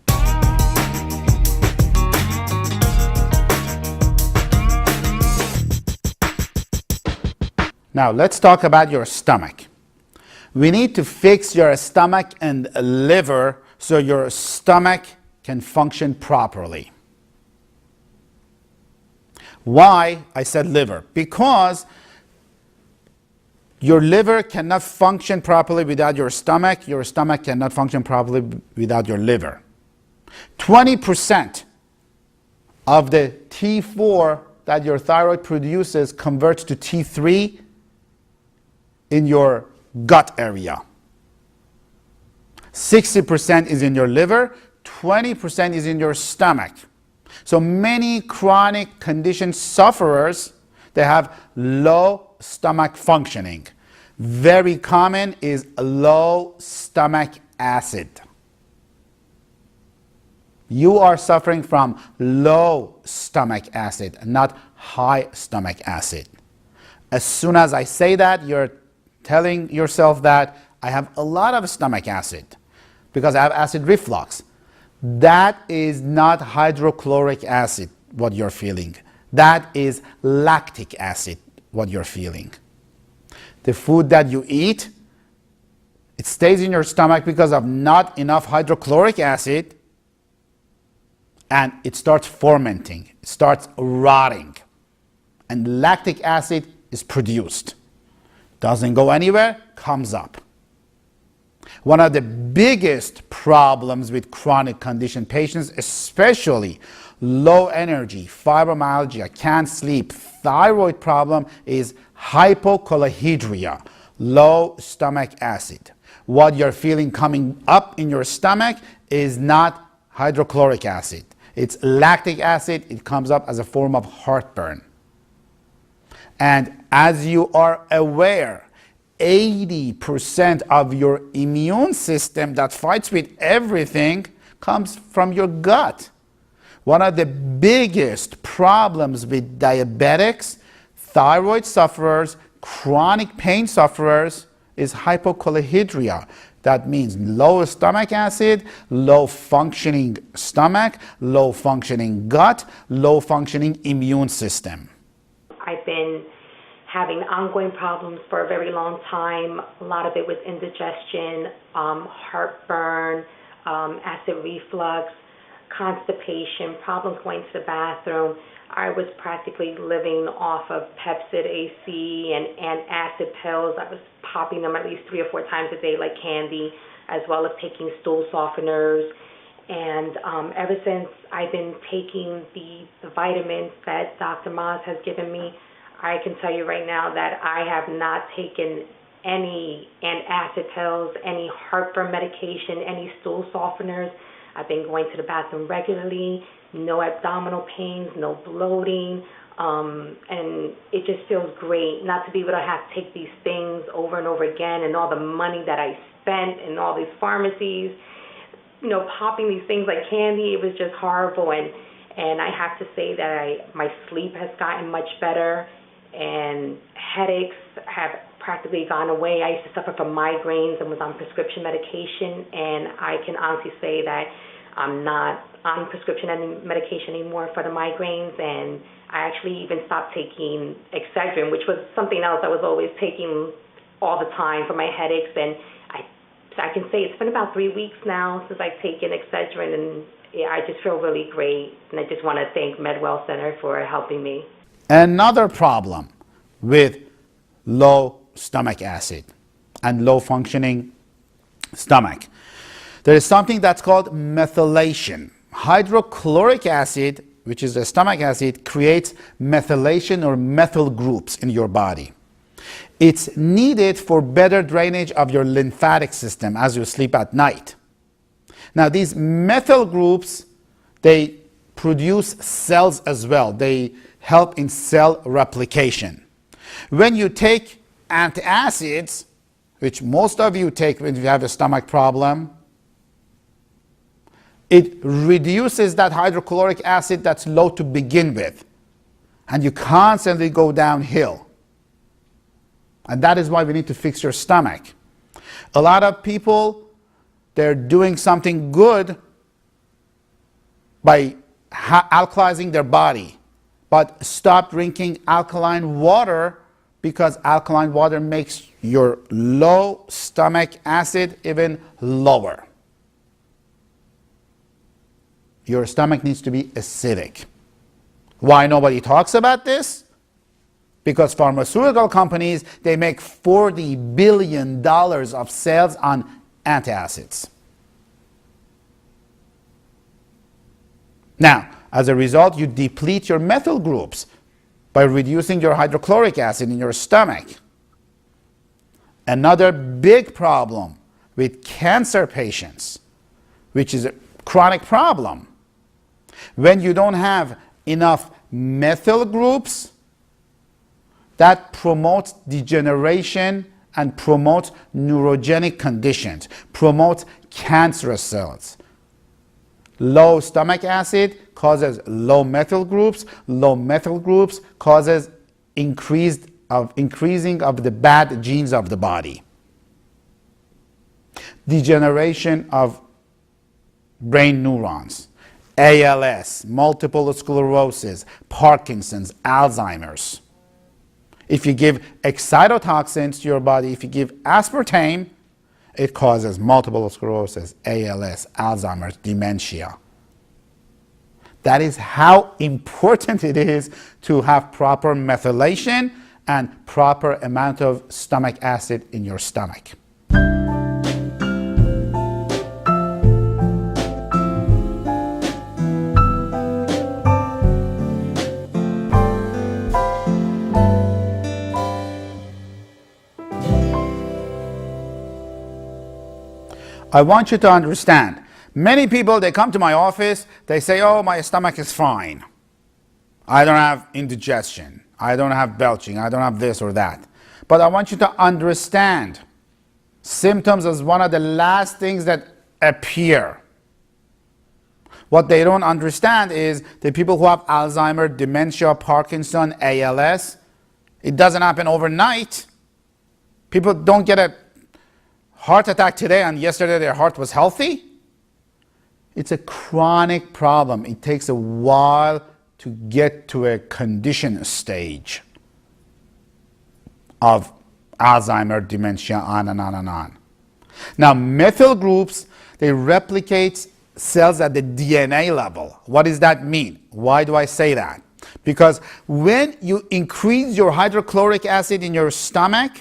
Now let's talk about your stomach. We need to fix your stomach and liver so your stomach can function properly. Why I said liver? Because your liver cannot function properly without your stomach cannot function properly without your liver. 20% of the T4 that your thyroid produces converts to T3 in your gut area. 60% is in your liver, 20% is in your stomach. So many chronic condition sufferers, they have low stomach functioning. Very common is low stomach acid. You are suffering from low stomach acid, not high stomach acid. As soon as I say that, you're telling yourself that I have a lot of stomach acid because I have acid reflux. That is not hydrochloric acid, what you're feeling. That is lactic acid, what you're feeling. The food that you eat, it stays in your stomach because of not enough hydrochloric acid, and it starts fermenting, it starts rotting, and lactic acid is produced. Doesn't go anywhere, comes up. One of the biggest problems with chronic condition patients, especially low energy, fibromyalgia, can't sleep, thyroid problem is hypocholohydria, low stomach acid. What you're feeling coming up in your stomach is not hydrochloric acid. It's lactic acid. It comes up as a form of heartburn. And as you are aware, 80% of your immune system that fights with everything comes from your gut. One of the biggest problems with diabetics, thyroid sufferers, chronic pain sufferers is hypocholohydria. That means low stomach acid, low functioning stomach, low functioning gut, low functioning immune system. I've been having ongoing problems for a very long time. A lot of it was indigestion, heartburn, acid reflux, constipation, problems going to the bathroom. I was practically living off of Pepsid AC and antacid pills. I was popping them at least 3 or 4 times a day like candy, as well as taking stool softeners. And ever since I've been taking the vitamins that Dr. Maz has given me, I can tell you right now that I have not taken any antacid pills, any heartburn medication, any stool softeners. I've been going to the bathroom regularly, no abdominal pains, no bloating, and it just feels great not to be able to have to take these things over and over again, and all the money that I spent in all these pharmacies, popping these things like candy. It was just horrible, and I have to say that my sleep has gotten much better, and headaches have practically gone away. I used to suffer from migraines and was on prescription medication, and I can honestly say that I'm not on prescription medication anymore for the migraines, and I actually even stopped taking Excedrin, which was something else I was always taking all the time for my headaches, and I can say it's been about 3 weeks now since I've taken Excedrin, and I just feel really great, and I just want to thank MedWell Center for helping me. Another problem with low stomach acid and low functioning stomach, there is something that's called methylation. Hydrochloric acid, which is the stomach acid, creates methylation or methyl groups in your body. It's needed for better drainage of your lymphatic system as you sleep at night. Now, these methyl groups, they produce cells as well. They help in cell replication. When you take antacids, which most of you take when you have a stomach problem, it reduces that hydrochloric acid that's low to begin with, and you constantly go downhill. And that is why we need to fix your stomach. A lot of people, they're doing something good by alkalizing their body, but stop drinking alkaline water, because alkaline water makes your low stomach acid even lower. Your stomach needs to be acidic. Why nobody talks about this? Because pharmaceutical companies, they make $40 billion of sales on antacids. Now, as a result, you deplete your methyl groups by reducing your hydrochloric acid in your stomach. Another big problem with cancer patients, which is a chronic problem, when you don't have enough methyl groups, that promotes degeneration and promotes neurogenic conditions, promotes cancerous cells. Low stomach acid causes low methyl groups. Low methyl groups causes increasing of the bad genes of the body. Degeneration of brain neurons, ALS, multiple sclerosis, Parkinson's, Alzheimer's. If you give excitotoxins to your body, if you give aspartame, it causes multiple sclerosis, ALS, Alzheimer's, dementia. That is how important it is to have proper methylation and proper amount of stomach acid in your stomach. I want you to understand, many people, they come to my office, they say, oh, my stomach is fine. I don't have indigestion. I don't have belching. I don't have this or that. But I want you to understand, symptoms is one of the last things that appear. What they don't understand is the people who have Alzheimer's, dementia, Parkinson, ALS, it doesn't happen overnight. People don't get a heart attack today and yesterday their heart was healthy. It's a chronic problem. It takes a while to get to a condition stage of Alzheimer's, dementia, on and on and on. Now, methyl groups, they replicate cells at the DNA level. What does that mean? Why do I say that? Because when you increase your hydrochloric acid in your stomach,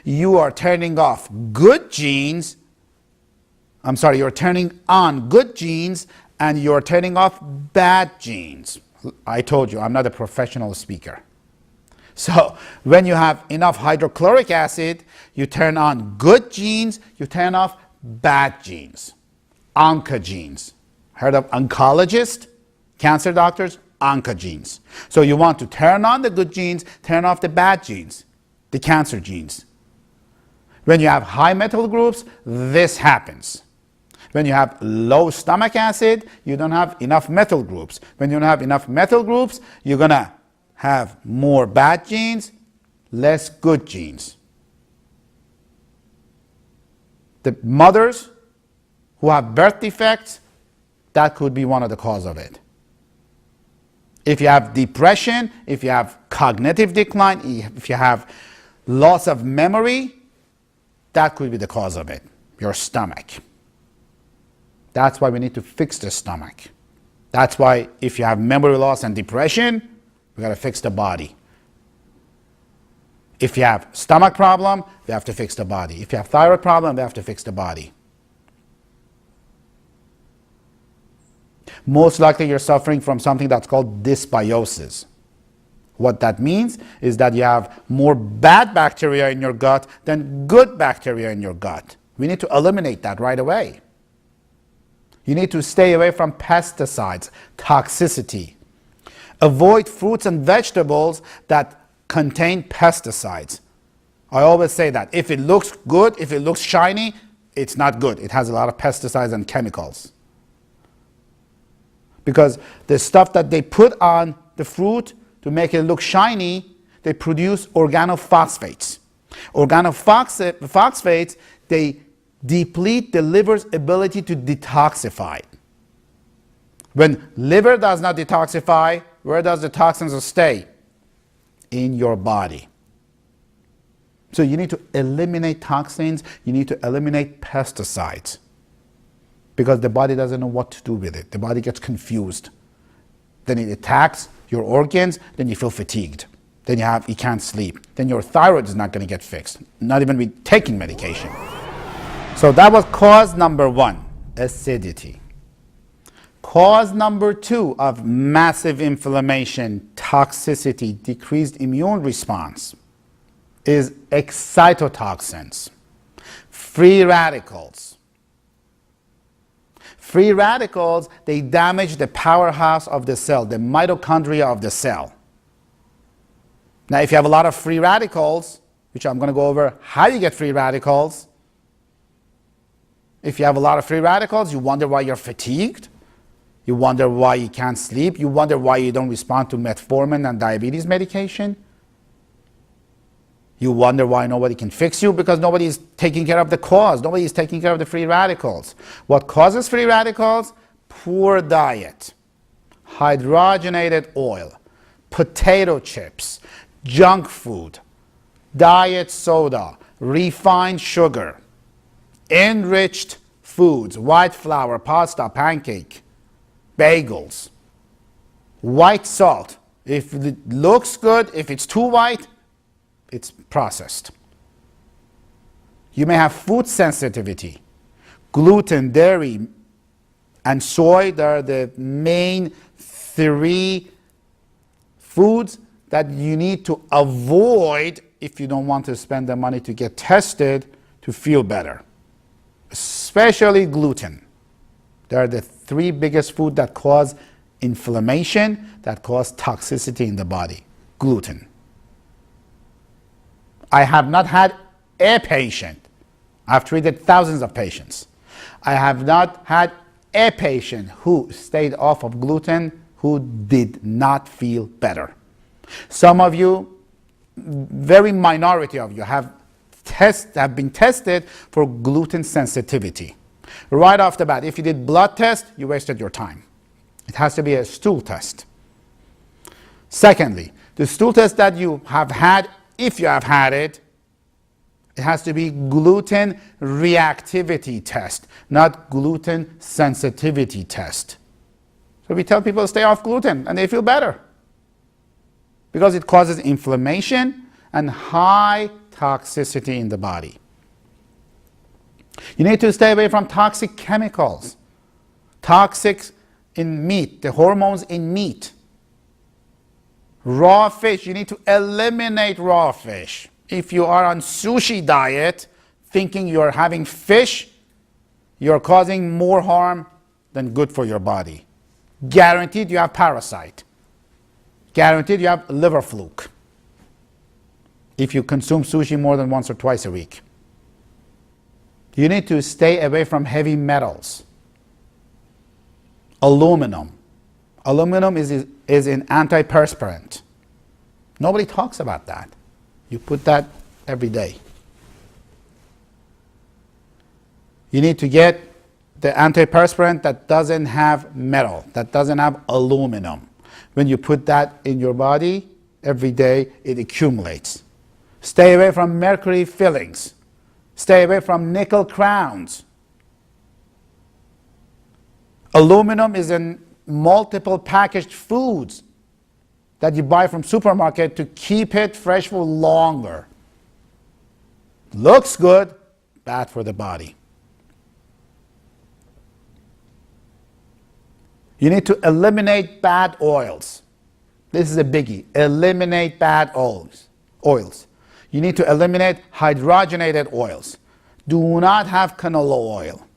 you are turning off good genes. You're turning on good genes and you're turning off bad genes. I told you, I'm not a professional speaker. So when you have enough hydrochloric acid, you turn on good genes, you turn off bad genes. Oncogenes. Heard of oncologist? Cancer doctors? Oncogenes. So you want to turn on the good genes, turn off the bad genes, the cancer genes. When you have high methyl groups, this happens. When you have low stomach acid, you don't have enough methyl groups. When you don't have enough methyl groups, you're going to have more bad genes, less good genes. The mothers who have birth defects, that could be one of the causes of it. If you have depression, if you have cognitive decline, if you have loss of memory, that could be the cause of it, your stomach. That's why we need to fix the stomach. That's why if you have memory loss and depression, we got to fix the body. If you have stomach problem, we have to fix the body. If you have thyroid problem, we have to fix the body. Most likely you're suffering from something that's called dysbiosis. What that means is that you have more bad bacteria in your gut than good bacteria in your gut. We need to eliminate that right away. You need to stay away from pesticides, toxicity. Avoid fruits and vegetables that contain pesticides. I always say that. If it looks good, if it looks shiny, it's not good. It has a lot of pesticides and chemicals. Because the stuff that they put on the fruit to make it look shiny, they produce organophosphates. Organophosphates, they deplete the liver's ability to detoxify. When liver does not detoxify, where does the toxins stay? In your body. So you need to eliminate toxins, you need to eliminate pesticides. Because the body doesn't know what to do with it. The body gets confused. Then it attacks your organs, then you feel fatigued. Then you can't sleep. Then your thyroid is not going to get fixed. Not even with taking medication. So that was cause number one, acidity. Cause number two of massive inflammation, toxicity, decreased immune response is excitotoxins, free radicals. Free radicals, they damage the powerhouse of the cell, the mitochondria of the cell. Now, if you have a lot of free radicals, which I'm going to go over how you get free radicals. If you have a lot of free radicals, you wonder why you're fatigued. You wonder why you can't sleep. You wonder why you don't respond to metformin and diabetes medication. You wonder why nobody can fix you, because nobody is taking care of the cause. Nobody is taking care of the free radicals. What causes free radicals? Poor diet, hydrogenated oil, potato chips, junk food, diet soda, refined sugar, enriched foods, white flour, pasta, pancake, bagels, white salt. If it looks good, if it's too white, it's processed. You may have food sensitivity. Gluten, dairy, and soy, they're the main three foods that you need to avoid if you don't want to spend the money to get tested to feel better. especially gluten. They are the three biggest food that cause inflammation, that cause toxicity in the body. Gluten. I have not had a patient, I've treated thousands of patients. I have not had a patient who stayed off of gluten who did not feel better. Some of you, very minority of you, have been tested for gluten sensitivity. Right off the bat, if you did blood test, you wasted your time. It has to be a stool test. Secondly, the stool test that you have had, if you have had it, it has to be gluten reactivity test, not gluten sensitivity test. So we tell people to stay off gluten and they feel better because it causes inflammation and high toxicity in the body. You need to stay away from toxic chemicals, toxics in meat, the hormones in meat. Raw fish, you need to eliminate raw fish. If you are on sushi diet, thinking you're having fish, you're causing more harm than good for your body. Guaranteed you have parasite. Guaranteed you have liver fluke if you consume sushi more than once or twice a week. You need to stay away from heavy metals. Aluminum. Aluminum is an antiperspirant. Nobody talks about that. You put that every day. You need to get the antiperspirant that doesn't have metal, that doesn't have aluminum. When you put that in your body every day, it accumulates. Stay away from mercury fillings. Stay away from nickel crowns. Aluminum is in multiple packaged foods that you buy from supermarket to keep it fresh for longer. Looks good, bad for the body. You need to eliminate bad oils. This is a biggie. Eliminate bad oils. You need to eliminate hydrogenated oils. Do not have canola oil.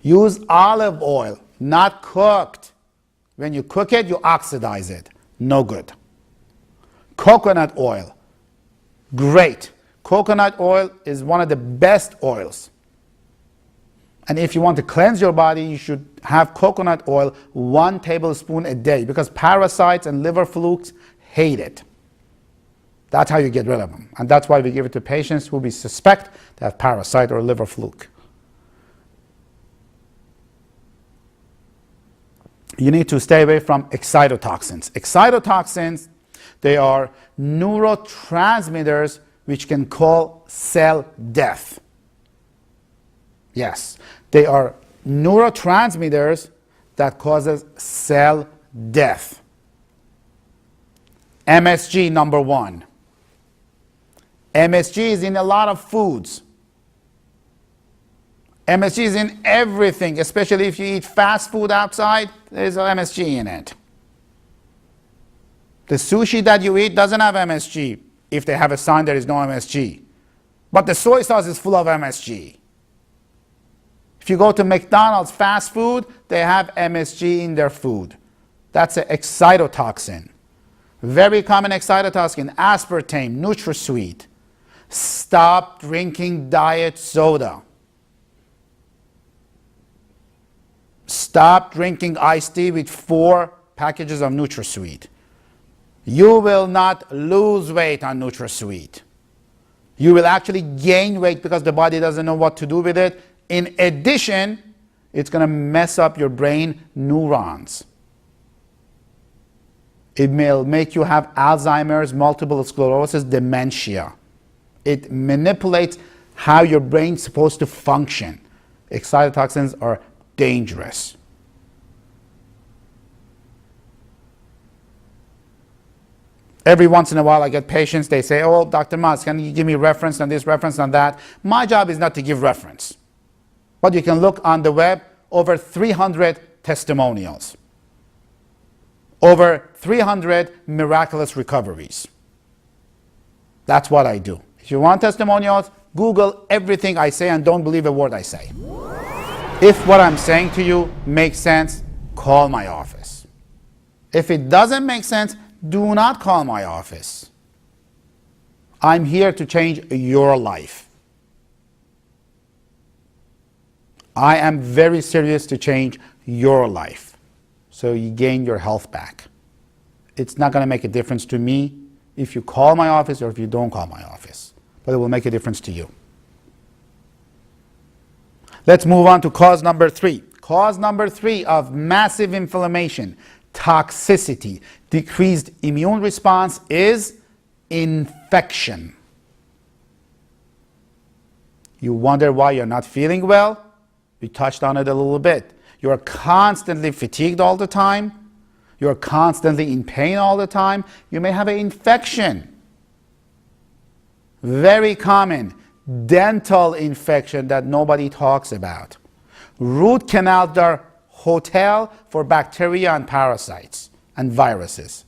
Use olive oil, not cooked. When you cook it, you oxidize it. No good. Coconut oil, great. Coconut oil is one of the best oils. And if you want to cleanse your body, you should have coconut oil 1 tablespoon a day because parasites and liver flukes hate it. That's how you get rid of them. And that's why we give it to patients who we suspect to have parasite or liver fluke. You need to stay away from excitotoxins. Excitotoxins, they are neurotransmitters which can cause cell death. Yes, they are neurotransmitters that causes cell death. MSG, number 1. MSG is in a lot of foods. MSG is in everything, especially if you eat fast food outside, there's MSG in it. The sushi that you eat doesn't have MSG if they have a sign there is no MSG. But the soy sauce is full of MSG. If you go to McDonald's fast food, they have MSG in their food. That's an excitotoxin. Very common excitotoxin, aspartame, NutraSweet. Stop drinking diet soda. Stop drinking iced tea with 4 packages of NutraSweet. You will not lose weight on NutraSweet. You will actually gain weight because the body doesn't know what to do with it. In addition, it's going to mess up your brain neurons. It may make you have Alzheimer's, multiple sclerosis, dementia. It manipulates how your brain's supposed to function. Excitotoxins are dangerous. Every once in a while I get patients, they say, oh, Dr. Mas, can you give me reference on this, reference on that? My job is not to give reference. But you can look on the web, over 300 testimonials. Over 300 miraculous recoveries. That's what I do. If you want testimonials, Google everything I say and don't believe a word I say. If what I'm saying to you makes sense, call my office. If it doesn't make sense, do not call my office. I'm here to change your life. I am very serious to change your life so you gain your health back. It's not going to make a difference to me if you call my office or if you don't call my office, but it will make a difference to you. Let's move on to cause number 3. Cause number 3 of massive inflammation, toxicity, decreased immune response is infection. You wonder why you're not feeling well? We touched on it a little bit. You're constantly fatigued all the time. You're constantly in pain all the time. You may have an infection. Very common. Dental infection that nobody talks about. Root canals are hotel for bacteria and parasites and viruses.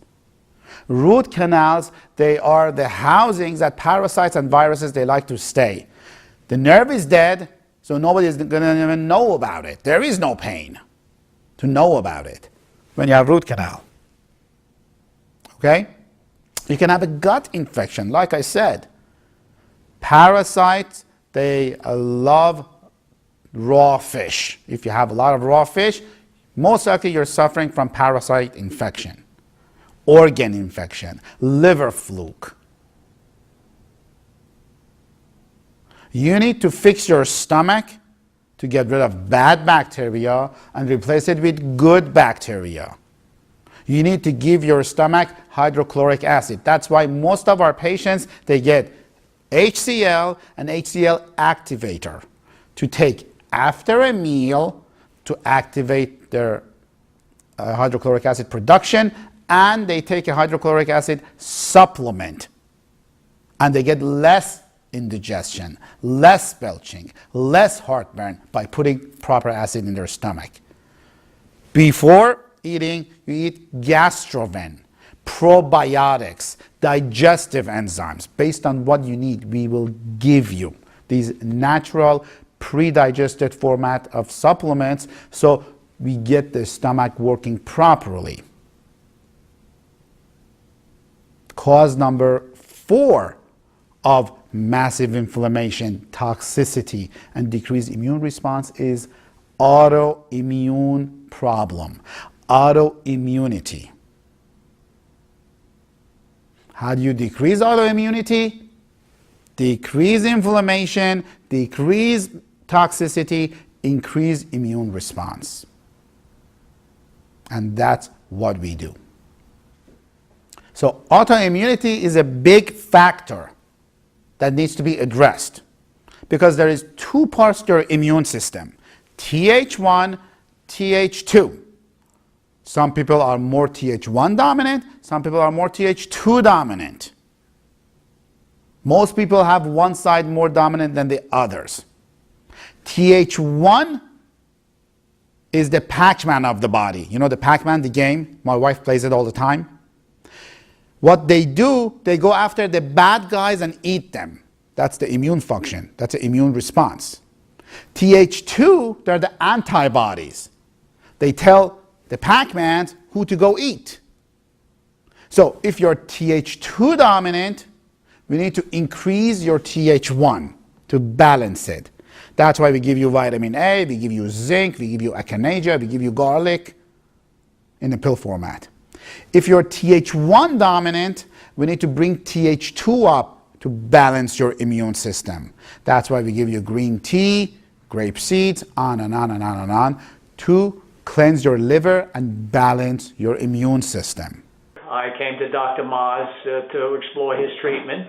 Root canals, they are the housings that parasites and viruses, they like to stay. The nerve is dead, so nobody is going to even know about it. There is no pain to know about it when you have root canal. Okay? You can have a gut infection, like I said. Parasites, they love raw fish. If you have a lot of raw fish, most likely you're suffering from parasite infection, organ infection, liver fluke. You need to fix your stomach to get rid of bad bacteria and replace it with good bacteria. You need to give your stomach hydrochloric acid. That's why most of our patients, they get HCl and HCl activator to take after a meal to activate their hydrochloric acid production, and they take a hydrochloric acid supplement and they get less indigestion, less belching, less heartburn by putting proper acid in their stomach. Before eating, you eat gastroven, probiotics, digestive enzymes. Based on what you need, we will give you these natural pre-digested format of supplements so we get the stomach working properly. Cause number 4 of massive inflammation, toxicity, and decreased immune response is autoimmune problem, autoimmunity. How do you decrease autoimmunity? Decrease inflammation, decrease toxicity, increase immune response. And that's what we do. So autoimmunity is a big factor that needs to be addressed because there is 2 parts to your immune system, Th1, Th2. Some people are more Th1 dominant, some people are more Th2 dominant. Most people have one side more dominant than the others. Th1 is the Pac-Man of the body. You know the Pac-Man, the game? My wife plays it all the time. What they do, they go after the bad guys and eat them. That's the immune function. That's the immune response. Th2, they're the antibodies. They tell the Pac-Man who to go eat. So if you're Th2 dominant, we need to increase your Th1 to balance it. That's why we give you vitamin A, we give you zinc, we give you echinacea, we give you garlic in the pill format. If you're Th1 dominant, we need to bring Th2 up to balance your immune system. That's why we give you green tea, grape seeds, on and on and on and on, to cleanse your liver and balance your immune system. I came to Dr. Maz to explore his treatment,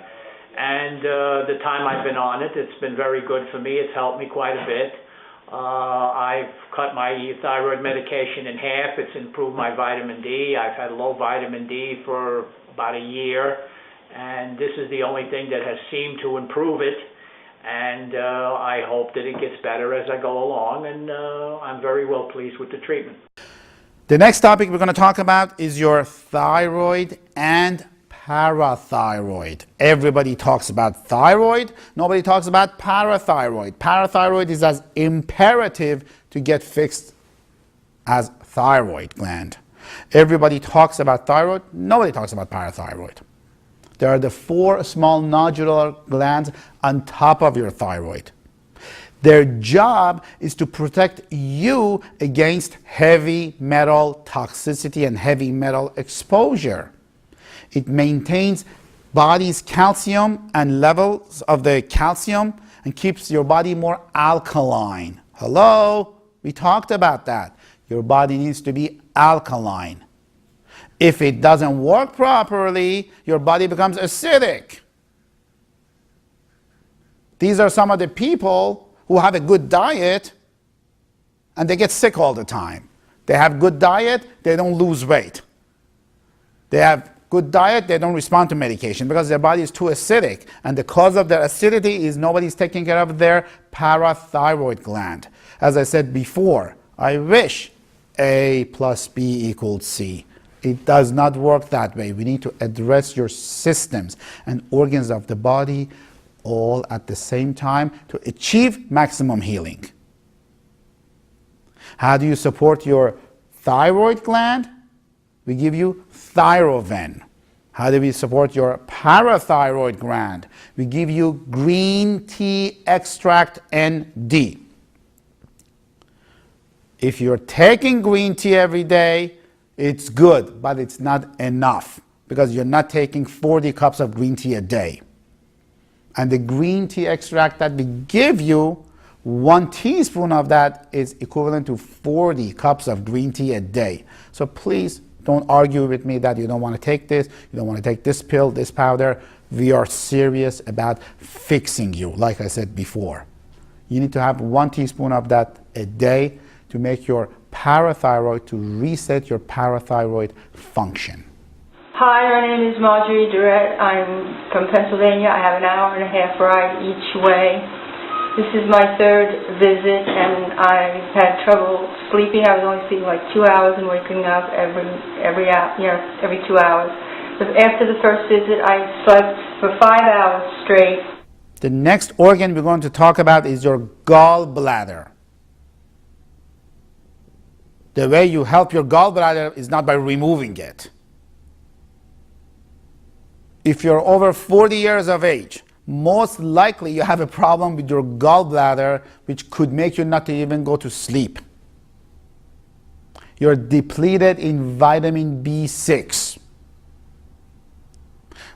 and the time I've been on it, it's been very good for me. It's helped me quite a bit. I've cut my thyroid medication in half. It's improved my vitamin D. I've had low vitamin D for about a year, and this is the only thing that has seemed to improve it. And I hope that it gets better as I go along, and I'm very well pleased with the treatment. The next topic we're going to talk about is your thyroid and parathyroid. Everybody talks about thyroid, nobody talks about parathyroid. Parathyroid is as imperative to get fixed as thyroid gland. Everybody talks about thyroid, nobody talks about parathyroid. There are the 4 small nodular glands on top of your thyroid. Their job is to protect you against heavy metal toxicity and heavy metal exposure. It maintains body's calcium and levels of the calcium and keeps your body more alkaline. Hello? We talked about that. Your body needs to be alkaline. If it doesn't work properly, your body becomes acidic. These are some of the people who have a good diet and they get sick all the time. They have good diet, they don't lose weight. They have good diet, they don't respond to medication because their body is too acidic. And the cause of their acidity is nobody's taking care of their parathyroid gland. As I said before, I wish A plus B equals C. It does not work that way. We need to address your systems and organs of the body all at the same time to achieve maximum healing. How do you support your thyroid gland? We give you Thyroven. How do we support your parathyroid gland? We give you green tea extract ND. If you're taking green tea every day, it's good, but it's not enough because you're not taking 40 cups of green tea a day. And the green tea extract that we give you, 1 teaspoon of that is equivalent to 40 cups of green tea a day. So please don't argue with me that you don't want to take this, you don't want to take this pill, this powder. We are serious about fixing you, like I said before. You need to have 1 teaspoon of that a day to make your parathyroid, to reset your parathyroid function. Hi, my name is Marjorie Durrett. I'm from Pennsylvania. I have an hour and a half ride each way. This is my 3rd visit, and I had trouble sleeping. I was only sleeping like 2 hours and waking up every 2 hours. But after the first visit, I slept for 5 hours straight. The next organ we're going to talk about is your gallbladder. The way you help your gallbladder is not by removing it. If you're over 40 years of age, most likely you have a problem with your gallbladder which could make you not to even go to sleep. You're depleted in vitamin B6.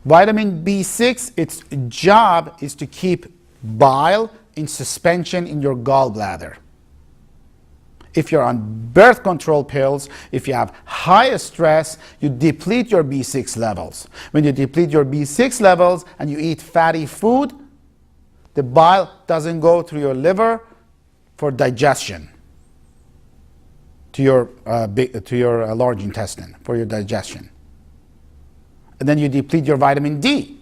Vitamin B6, its job is to keep bile in suspension in your gallbladder. If you're on birth control pills, if you have high stress, you deplete your B6 levels. When you deplete your B6 levels and you eat fatty food, the bile doesn't go through your liver for digestion to your large intestine for your digestion. And then you deplete your vitamin D.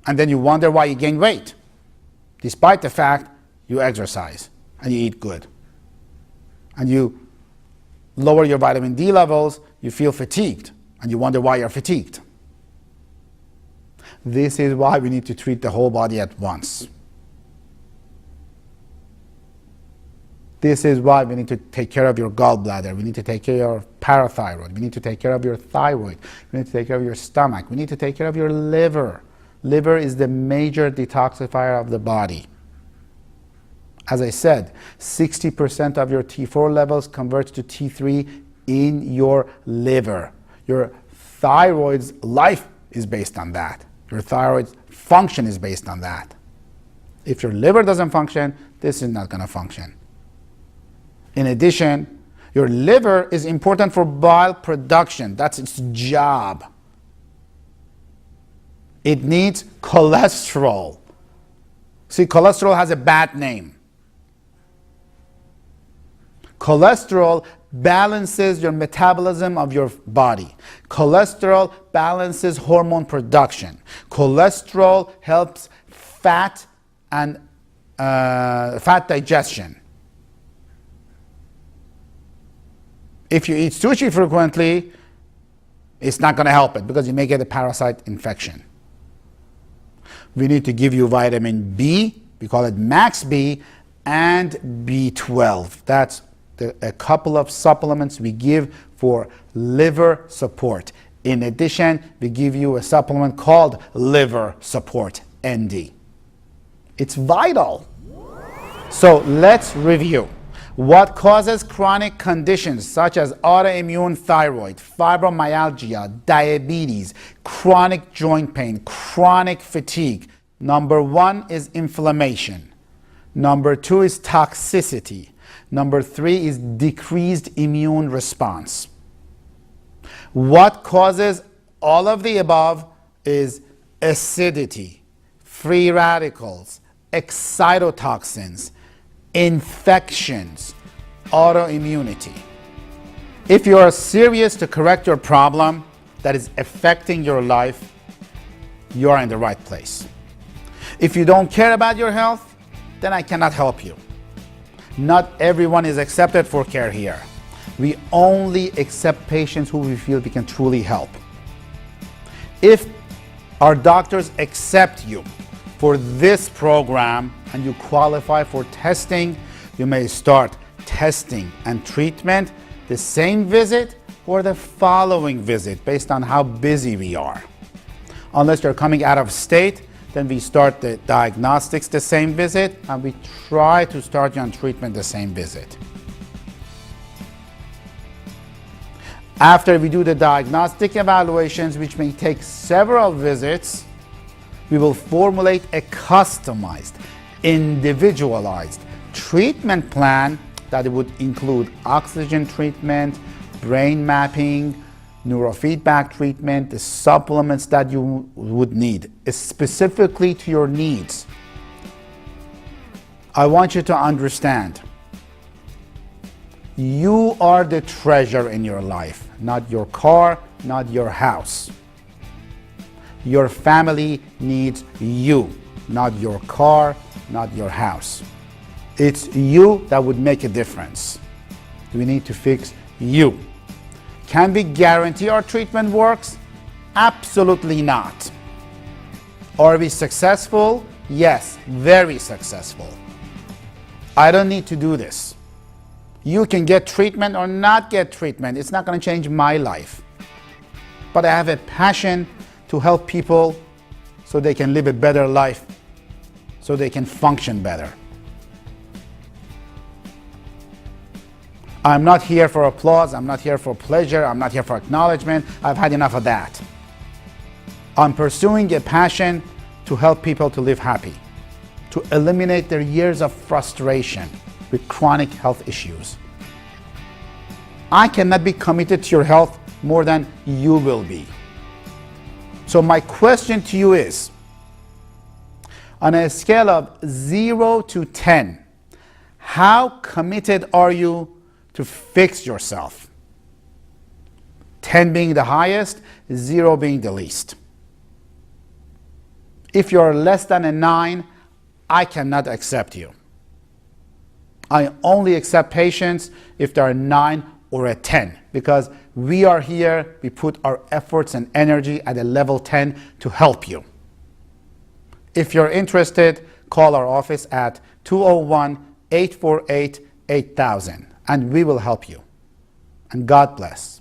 And then you wonder why you gain weight, despite the fact you exercise and you eat good. And you lower your vitamin D levels, you feel fatigued, and you wonder why you're fatigued. This is why we need to treat the whole body at once. This is why we need to take care of your gallbladder. We need to take care of your parathyroid. We need to take care of your thyroid. We need to take care of your stomach. We need to take care of your liver. Liver is the major detoxifier of the body. As I said, 60% of your T4 levels convert to T3 in your liver. Your thyroid's life is based on that. Your thyroid's function is based on that. If your liver doesn't function, this is not going to function. In addition, your liver is important for bile production. That's its job. It needs cholesterol. See, cholesterol has a bad name. Cholesterol balances your metabolism of your body. Cholesterol balances hormone production. Cholesterol helps fat and fat digestion. If you eat sushi frequently, It's not going to help it because you may get a parasite infection. We need to give you vitamin B, we call it Max B, and B12. That's a couple of supplements we give for liver support. In addition, we give you a supplement called Liver Support, ND. It's vital. So let's review. What causes chronic conditions such as autoimmune thyroid, fibromyalgia, diabetes, chronic joint pain, chronic fatigue? Number 1 is inflammation. Number 2 is toxicity. Number 3 is decreased immune response. What causes all of the above is acidity, free radicals, excitotoxins, infections, autoimmunity. If you are serious to correct your problem that is affecting your life, you are in the right place. If you don't care about your health, then I cannot help you. Not everyone is accepted for care here. We only accept patients who we feel we can truly help. If our doctors accept you for this program and you qualify for testing, you may start testing and treatment the same visit or the following visit based on how busy we are. Unless you're coming out of state, then we start the diagnostics the same visit and we try to start you on treatment the same visit. After we do the diagnostic evaluations, which may take several visits, we will formulate a customized, individualized treatment plan that would include oxygen treatment, brain mapping, neurofeedback treatment, the supplements that you would need, specifically to your needs. I want you to understand, you are the treasure in your life, not your car, not your house. Your family needs you, not your car, not your house. It's you that would make a difference. We need to fix you. Can we guarantee our treatment works? Absolutely not. Are we successful? Yes, very successful. I don't need to do this. You can get treatment or not get treatment. It's not going to change my life. But I have a passion to help people so they can live a better life, so they can function better. I'm not here for applause, I'm not here for pleasure, I'm not here for acknowledgement. I've had enough of that. I'm pursuing a passion to help people to live happy, to eliminate their years of frustration with chronic health issues. I cannot be committed to your health more than you will be. So my question to you is, on a scale of 0 to 10, how committed are you to fix yourself? 10 being the highest, 0 being the least. If you're less than a 9, I cannot accept you. I only accept patients if they're a 9 or a 10, because we are here, we put our efforts and energy at a level 10 to help you. If you're interested, call our office at 201-848-8000 and we will help you. And God bless.